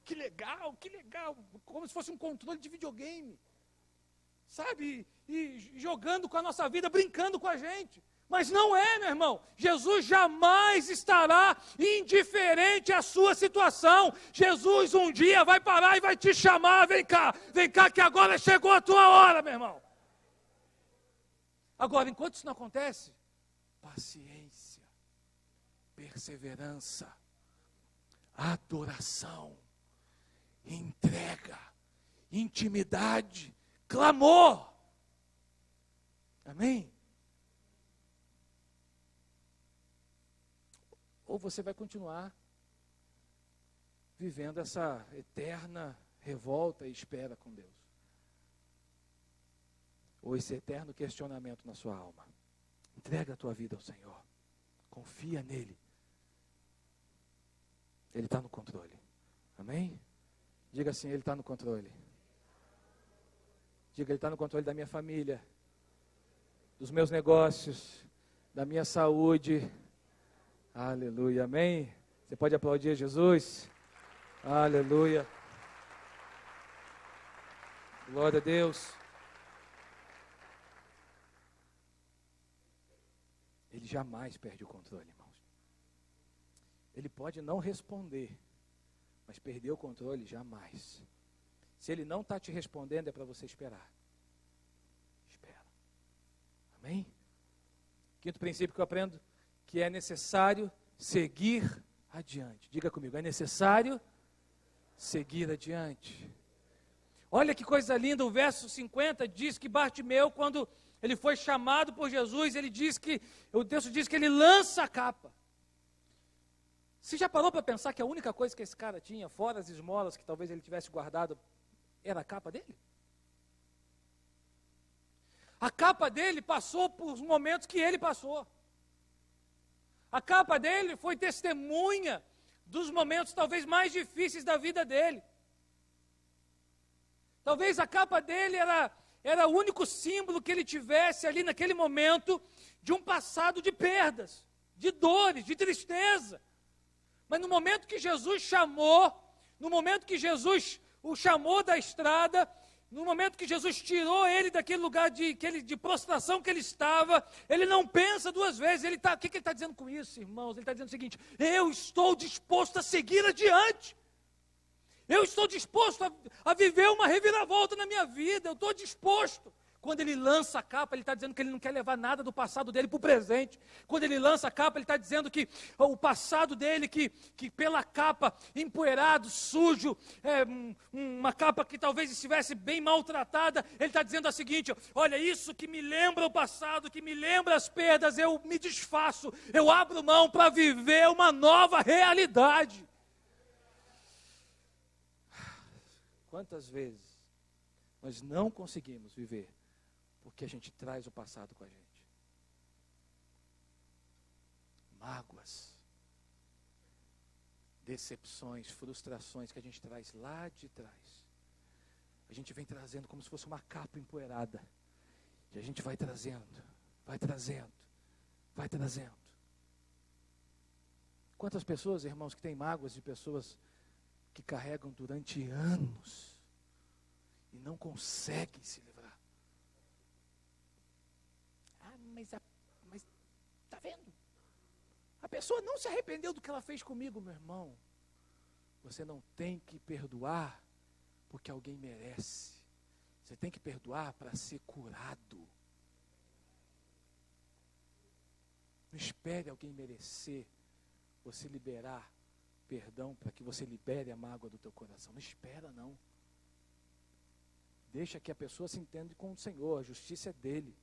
Que legal, como se fosse um controle de videogame. Sabe? E jogando com a nossa vida, brincando com a gente. Mas não é, meu irmão. Jesus jamais estará indiferente à sua situação. Jesus um dia vai parar e vai te chamar. Vem cá que agora chegou a tua hora, meu irmão. Agora, enquanto isso não acontece, paciência, perseverança, adoração, entrega, intimidade, clamor. Amém? Ou você vai continuar vivendo essa eterna revolta e espera com Deus. Ou esse eterno questionamento na sua alma. Entrega a tua vida ao Senhor. Confia nele. Ele está no controle. Amém? Diga assim, Ele está no controle. Diga, Ele está no controle da minha família, dos meus negócios, da minha saúde. Aleluia, amém? Você pode aplaudir Jesus? Aleluia. Glória a Deus. Ele jamais perde o controle, irmãos. Ele pode não responder, mas perder o controle jamais. Se ele não está te respondendo, é para você esperar. Espera. Amém? Quinto princípio que eu aprendo, que é necessário seguir adiante. Diga comigo, é necessário seguir adiante. Olha que coisa linda, o verso 50 diz que Bartimeu, quando ele foi chamado por Jesus, ele diz que, o texto diz que ele lança a capa. Você já parou para pensar que a única coisa que esse cara tinha, fora as esmolas que talvez ele tivesse guardado, era a capa dele? A capa dele passou por momentos que ele passou. A capa dele foi testemunha dos momentos talvez mais difíceis da vida dele. Talvez a capa dele era o único símbolo que ele tivesse ali naquele momento de um passado de perdas, de dores, de tristeza. Mas no momento que Jesus chamou, no momento que Jesus o chamou da estrada, no momento que Jesus tirou ele daquele lugar de prostração que ele estava, ele não pensa duas vezes. O que ele está dizendo com isso, irmãos? Ele está dizendo o seguinte: eu estou disposto a seguir adiante. Eu estou disposto a viver uma reviravolta na minha vida. Eu estou disposto. Quando ele lança a capa, ele está dizendo que ele não quer levar nada do passado dele para o presente. Quando ele lança a capa, ele está dizendo que o passado dele, que pela capa, empoeirado, sujo, uma capa que talvez estivesse bem maltratada, ele está dizendo o seguinte: olha, isso que me lembra o passado, que me lembra as perdas, eu me desfaço, eu abro mão para viver uma nova realidade. Quantas vezes nós não conseguimos viver porque a gente traz o passado com a gente? Mágoas, decepções, frustrações que a gente traz lá de trás. A gente vem trazendo como se fosse uma capa empoeirada. E a gente vai trazendo, vai trazendo, vai trazendo. Quantas pessoas, irmãos, que têm mágoas de pessoas que carregam durante anos e não conseguem se livrar. Mas tá vendo? A pessoa não se arrependeu do que ela fez comigo, meu irmão. Você não tem que perdoar porque alguém merece. Você tem que perdoar para ser curado. Não espere alguém merecer você liberar perdão para que você libere a mágoa do teu coração. Não espera, não. Deixa que a pessoa se entenda com o Senhor. A justiça é dele.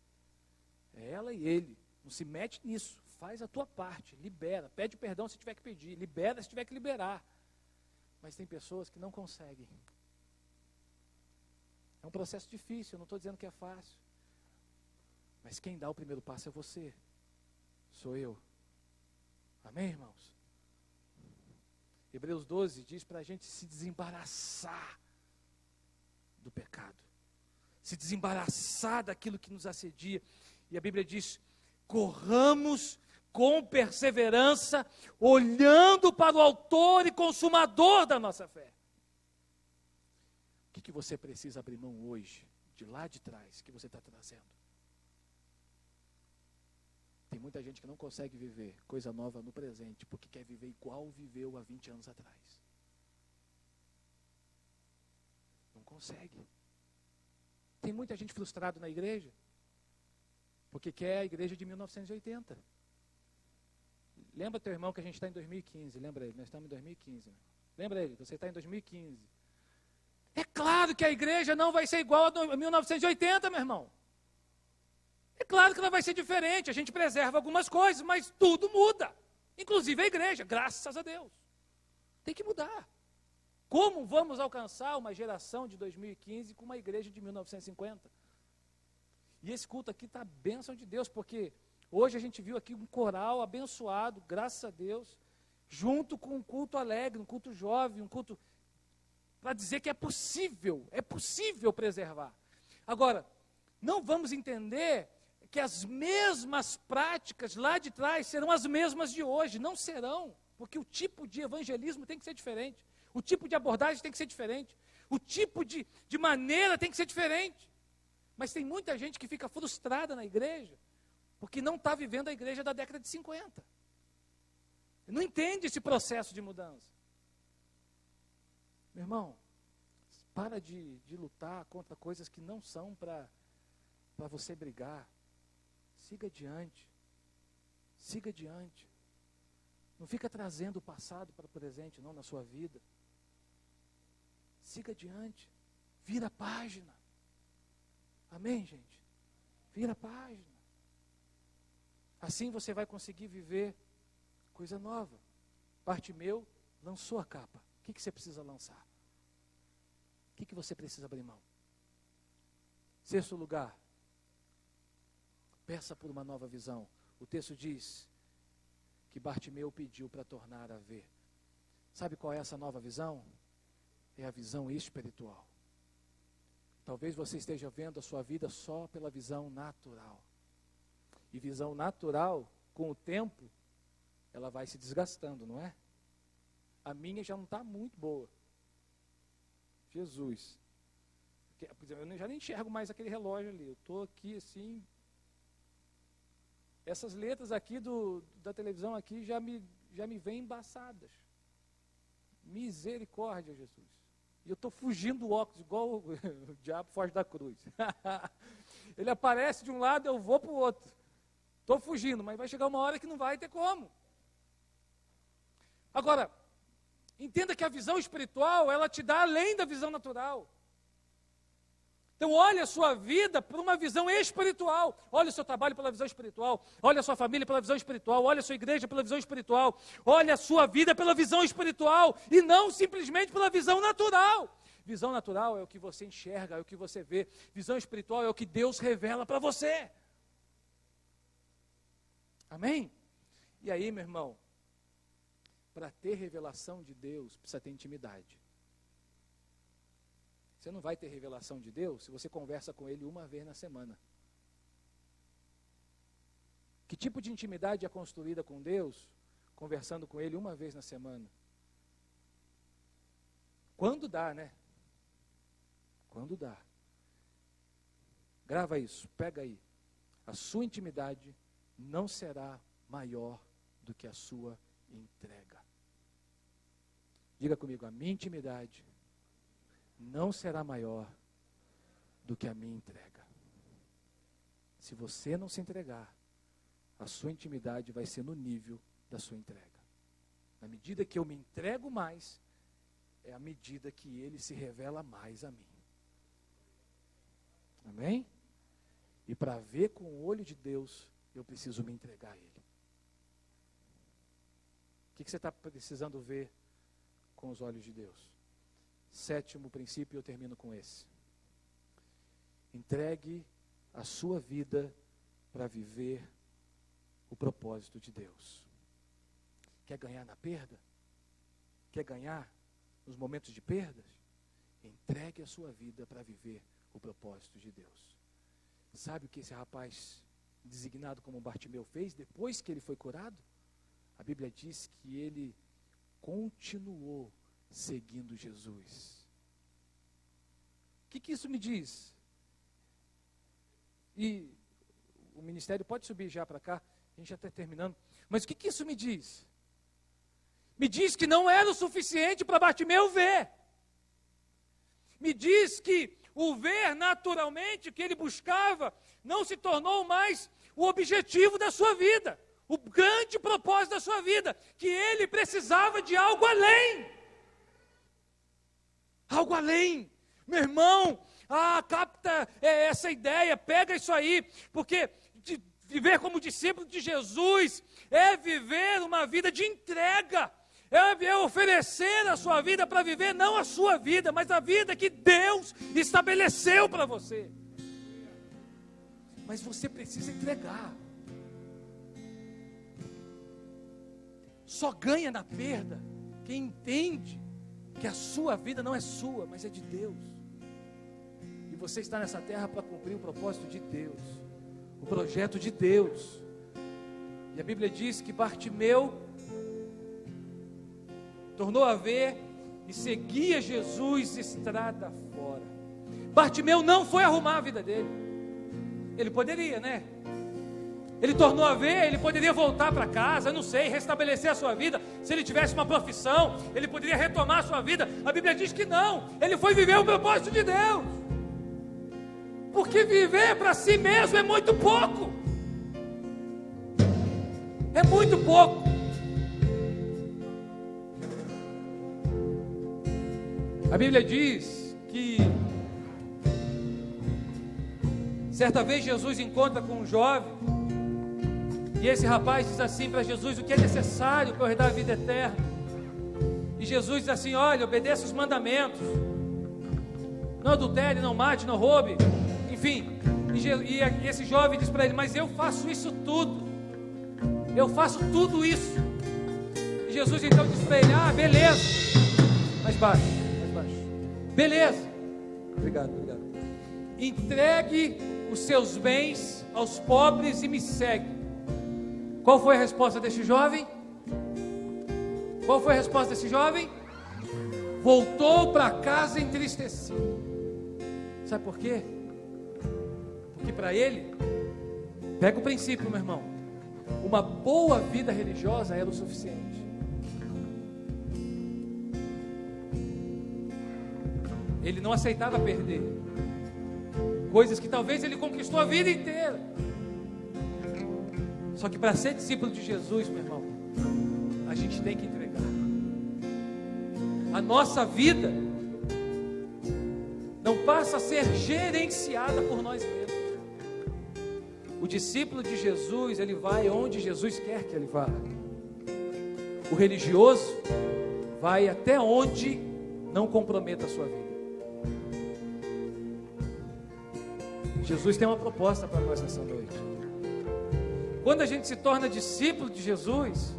É ela e ele. Não se mete nisso. Faz a tua parte. Libera. Pede perdão se tiver que pedir. Libera se tiver que liberar. Mas tem pessoas que não conseguem. É um processo difícil. Eu não estou dizendo que é fácil. Mas quem dá o primeiro passo é você. Sou eu. Amém, irmãos? Hebreus 12 diz para a gente se desembaraçar do pecado, se desembaraçar daquilo que nos assedia. E a Bíblia diz: corramos com perseverança, olhando para o autor e consumador da nossa fé. O que você precisa abrir mão hoje, de lá de trás, que você está trazendo? Tem muita gente que não consegue viver coisa nova no presente, porque quer viver igual viveu há 20 anos atrás. Não consegue. Tem muita gente frustrada na igreja, porque quer a igreja de 1980. Lembra teu irmão que a gente está em 2015, lembra ele, nós estamos em 2015. Né? Lembra ele, você está em 2015. É claro que a igreja não vai ser igual a 1980, meu irmão. É claro que ela vai ser diferente, a gente preserva algumas coisas, mas tudo muda. Inclusive a igreja, graças a Deus. Tem que mudar. Como vamos alcançar uma geração de 2015 com uma igreja de 1950? E esse culto aqui está a bênção de Deus, porque hoje a gente viu aqui um coral abençoado, graças a Deus, junto com um culto alegre, um culto jovem, um culto para dizer que é possível preservar. Agora, não vamos entender que as mesmas práticas lá de trás serão as mesmas de hoje, não serão, porque o tipo de evangelismo tem que ser diferente, o tipo de abordagem tem que ser diferente, o tipo de maneira tem que ser diferente. Mas tem muita gente que fica frustrada na igreja, porque não está vivendo a igreja da década de 50. Não entende esse processo de mudança. Meu irmão, para de lutar contra coisas que não são para você brigar. Siga adiante. Siga adiante. Não fica trazendo o passado para o presente, não, na sua vida. Siga adiante. Vira a página. Amém, gente? Vira a página. Assim você vai conseguir viver coisa nova. Bartimeu lançou a capa. O que você precisa lançar? O que você precisa abrir mão? Sexto lugar, peça por uma nova visão. O texto diz que Bartimeu pediu para tornar a ver. Sabe qual é essa nova visão? É a visão espiritual. Talvez você esteja vendo a sua vida só pela visão natural. E visão natural, com o tempo, ela vai se desgastando, não é? A minha já não está muito boa. Jesus. Por exemplo, eu já nem enxergo mais aquele relógio ali. Eu estou aqui assim. Essas letras aqui da televisão aqui já me vêm embaçadas. Misericórdia, Jesus. E eu estou fugindo do óculos, igual o diabo foge da cruz. Ele aparece de um lado, eu vou para o outro. Estou fugindo, mas vai chegar uma hora que não vai ter como. Agora, entenda que a visão espiritual, ela te dá além da visão natural. Então, olhe a sua vida por uma visão espiritual. Olhe o seu trabalho pela visão espiritual. Olhe a sua família pela visão espiritual. Olhe a sua igreja pela visão espiritual. Olhe a sua vida pela visão espiritual. E não simplesmente pela visão natural. Visão natural é o que você enxerga, é o que você vê. Visão espiritual é o que Deus revela para você. Amém? E aí, meu irmão, para ter revelação de Deus, precisa ter intimidade. Você não vai ter revelação de Deus se você conversa com Ele uma vez na semana. Que tipo de intimidade é construída com Deus, conversando com Ele uma vez na semana? Quando dá, né? Quando dá. Grava isso, pega aí. A sua intimidade não será maior do que a sua entrega. Diga comigo, a minha intimidade não será maior do que a minha entrega. Se você não se entregar, a sua intimidade vai ser no nível da sua entrega. Na medida que eu me entrego mais, é a medida que Ele se revela mais a mim. Amém? E para ver com o olho de Deus, eu preciso me entregar a Ele. O que você está precisando ver com os olhos de Deus? Sétimo princípio, eu termino com esse. Entregue a sua vida para viver o propósito de Deus. Quer ganhar na perda? Quer ganhar nos momentos de perdas? Entregue a sua vida para viver o propósito de Deus. Sabe o que esse rapaz designado como Bartimeu fez depois que ele foi curado? A Bíblia diz que ele continuou seguindo Jesus. O que isso me diz? E o ministério pode subir já para cá, a gente já está terminando. Mas o que isso me diz? Me diz que não era o suficiente para Bartimeu ver. Me diz que o ver naturalmente que ele buscava não se tornou mais o objetivo da sua vida, o grande propósito da sua vida, que ele precisava de algo além. Algo além. Meu irmão, capta essa ideia, pega isso aí, porque viver como discípulo de Jesus é viver uma vida de entrega, É oferecer a sua vida para viver não a sua vida, mas a vida que Deus estabeleceu para você. Mas você precisa entregar. Só ganha na perda quem entende que a sua vida não é sua, mas é de Deus. E você está nessa terra para cumprir o propósito de Deus, o projeto de Deus. E a Bíblia diz que Bartimeu tornou a ver e seguia Jesus estrada fora. Bartimeu não foi arrumar a vida dele. Ele poderia, né? Ele tornou a ver, ele poderia voltar para casa, não sei, restabelecer a sua vida. Se ele tivesse uma profissão, ele poderia retomar a sua vida. A Bíblia diz que não. Ele foi viver o propósito de Deus. Porque viver para si mesmo é muito pouco. É muito pouco. A Bíblia diz que certa vez Jesus encontra com um jovem, e esse rapaz diz assim para Jesus: o que é necessário para eu herdar a vida eterna? E Jesus diz assim: olha, obedeça os mandamentos, não adultere, não mate, não roube, enfim. E esse jovem diz para ele: mas eu faço isso tudo, eu faço tudo isso. E Jesus então diz para ele: ah, beleza, mais baixo, beleza, obrigado. Entregue os seus bens aos pobres e me segue. Qual foi a resposta desse jovem? Qual foi a resposta desse jovem? Voltou para casa entristecido. Sabe por quê? Porque para ele, pega o princípio, meu irmão, uma boa vida religiosa era o suficiente. Ele não aceitava perder coisas que talvez ele conquistou a vida inteira. Só que para ser discípulo de Jesus, meu irmão, a gente tem que entregar. A nossa vida não passa a ser gerenciada por nós mesmos. O discípulo de Jesus, ele vai onde Jesus quer que ele vá. O religioso vai até onde não comprometa a sua vida. Jesus tem uma proposta para nós nessa noite. Quando a gente se torna discípulo de Jesus,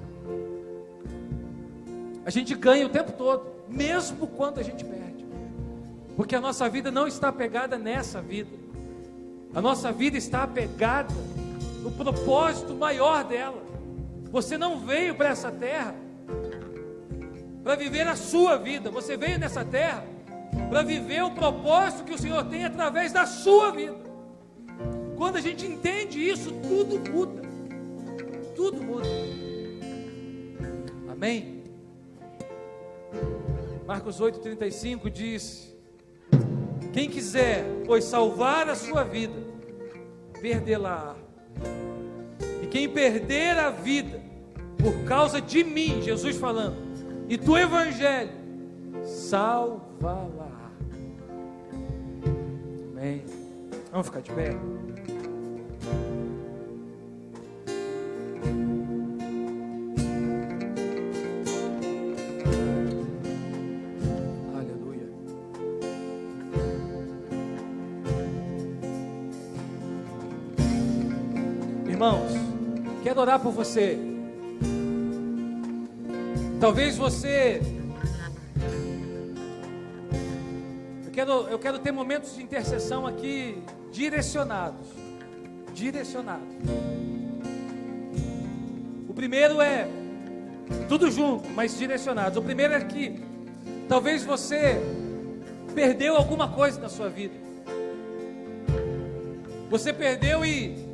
a gente ganha o tempo todo, mesmo quando a gente perde. Porque a nossa vida não está apegada nessa vida. A nossa vida está apegada no propósito maior dela. Você não veio para essa terra para viver a sua vida. Você veio nessa terra para viver o propósito que o Senhor tem através da sua vida. Quando a gente entende isso, tudo muda. Tudo muda. Amém? Marcos 8,35 diz: quem quiser, pois, salvar a sua vida, perdê-la-á. E quem perder a vida por causa de mim, Jesus falando, e do Evangelho, salvá-la-á. Amém? Vamos ficar de pé? Irmãos, quero orar por você. Talvez você... Eu quero ter momentos de intercessão aqui direcionados. O primeiro é tudo junto, mas direcionados. O primeiro é que talvez você perdeu alguma coisa na sua vida. Você perdeu e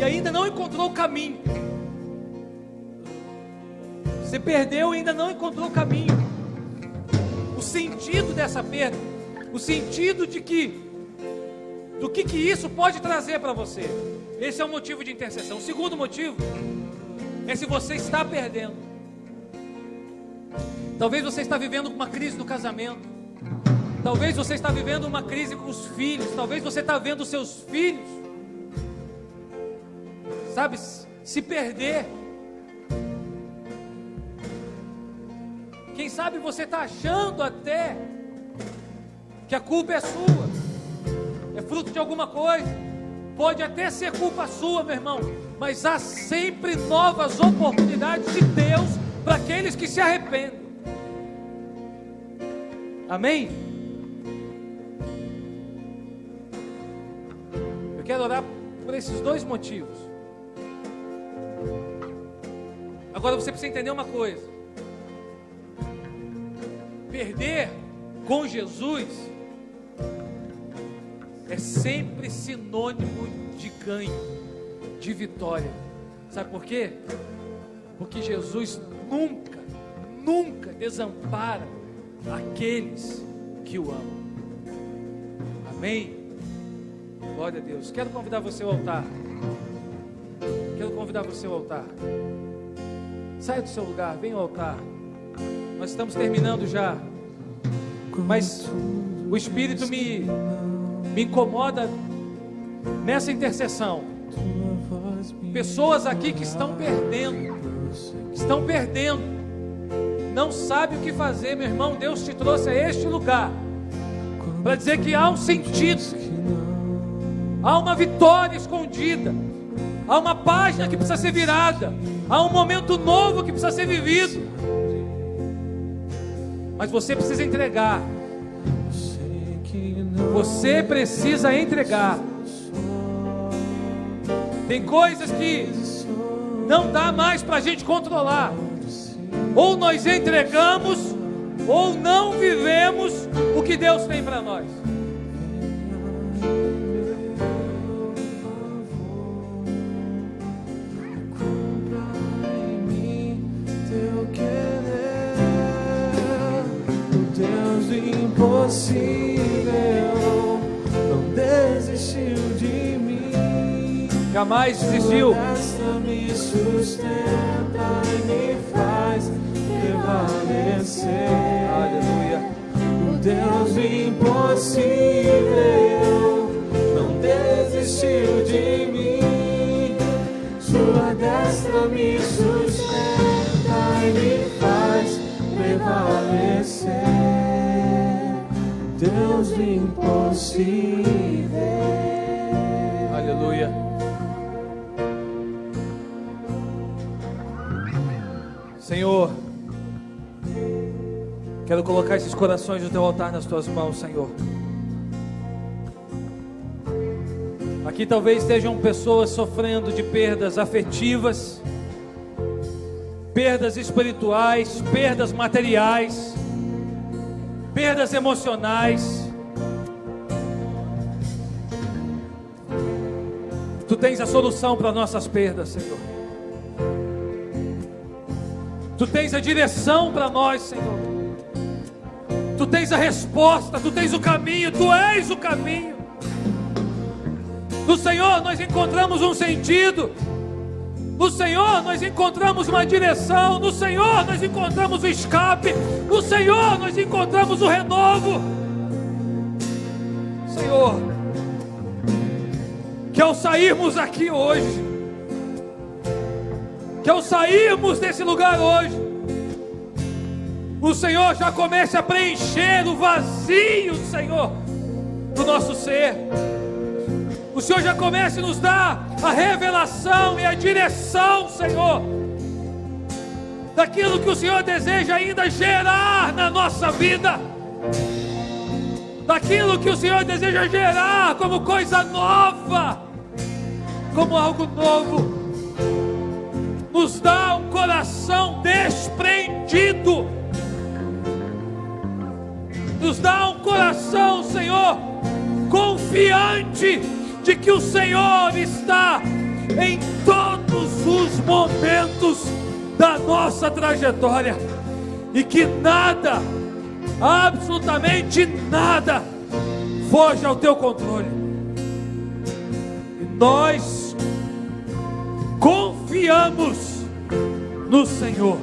ainda não encontrou o caminho. Você perdeu e ainda não encontrou o caminho. O sentido dessa perda, o sentido do que isso pode trazer para você. Esse é o motivo de intercessão. O segundo motivo é se você está perdendo. Talvez você está vivendo uma crise no casamento. Talvez você está vivendo uma crise com os filhos. Talvez você está vendo os seus filhos, sabe, se perder. sabe você está achando até que a culpa é sua, é fruto de alguma coisa. Pode até ser culpa sua, meu irmão, mas há sempre novas oportunidades de Deus para aqueles que se arrependem. Amém? Eu quero orar por esses dois motivos. Agora você precisa entender uma coisa: perder com Jesus é sempre sinônimo de ganho, de vitória. Sabe por quê? Porque Jesus nunca desampara aqueles que o amam. Amém? Glória a Deus. Quero convidar você ao altar. Saia do seu lugar, venha ao altar. Nós estamos terminando já, mas o Espírito me incomoda nessa intercessão. Pessoas aqui que estão perdendo, não sabem o que fazer, meu irmão. Deus te trouxe a este lugar para dizer que há um sentido, há uma vitória escondida, há uma página que precisa ser virada, há um momento novo que precisa ser vivido. Mas você precisa entregar. Você precisa entregar. Tem coisas que não dá mais para a gente controlar. Ou nós entregamos, ou não vivemos o que Deus tem para nós. Impossível, não desistiu de mim. Jamais desistiu. Esta me sustenta e me faz prevalecer. Aleluia. O Deus do impossível não desistiu de mim. Sua destra me sustenta e me faz prevalecer. Deus do impossível. Aleluia. Senhor, quero colocar esses corações do teu altar nas tuas mãos, Senhor. Aqui talvez estejam pessoas sofrendo de perdas afetivas, perdas espirituais, perdas materiais, perdas emocionais. Tu tens a solução para nossas perdas, Senhor. Tu tens a direção para nós, Senhor. Tu tens a resposta, Tu tens o caminho, Tu és o caminho. No Senhor nós encontramos um sentido. No Senhor nós encontramos uma direção. No Senhor nós encontramos o escape. No Senhor nós encontramos o renovo. Senhor, que ao sairmos aqui hoje, que ao sairmos desse lugar hoje, o Senhor já comece a preencher o vazio, Senhor, do nosso ser. O Senhor já comece a nos dar a revelação e a direção, Senhor, daquilo que o Senhor deseja ainda gerar na nossa vida, daquilo que o Senhor deseja gerar como coisa nova, como algo novo. Nos dá um coração desprendido, nos dá um coração, Senhor, confiante de que o Senhor está em todos os momentos da nossa trajetória e que nada, absolutamente nada, foge ao teu controle. E nós confiamos no Senhor.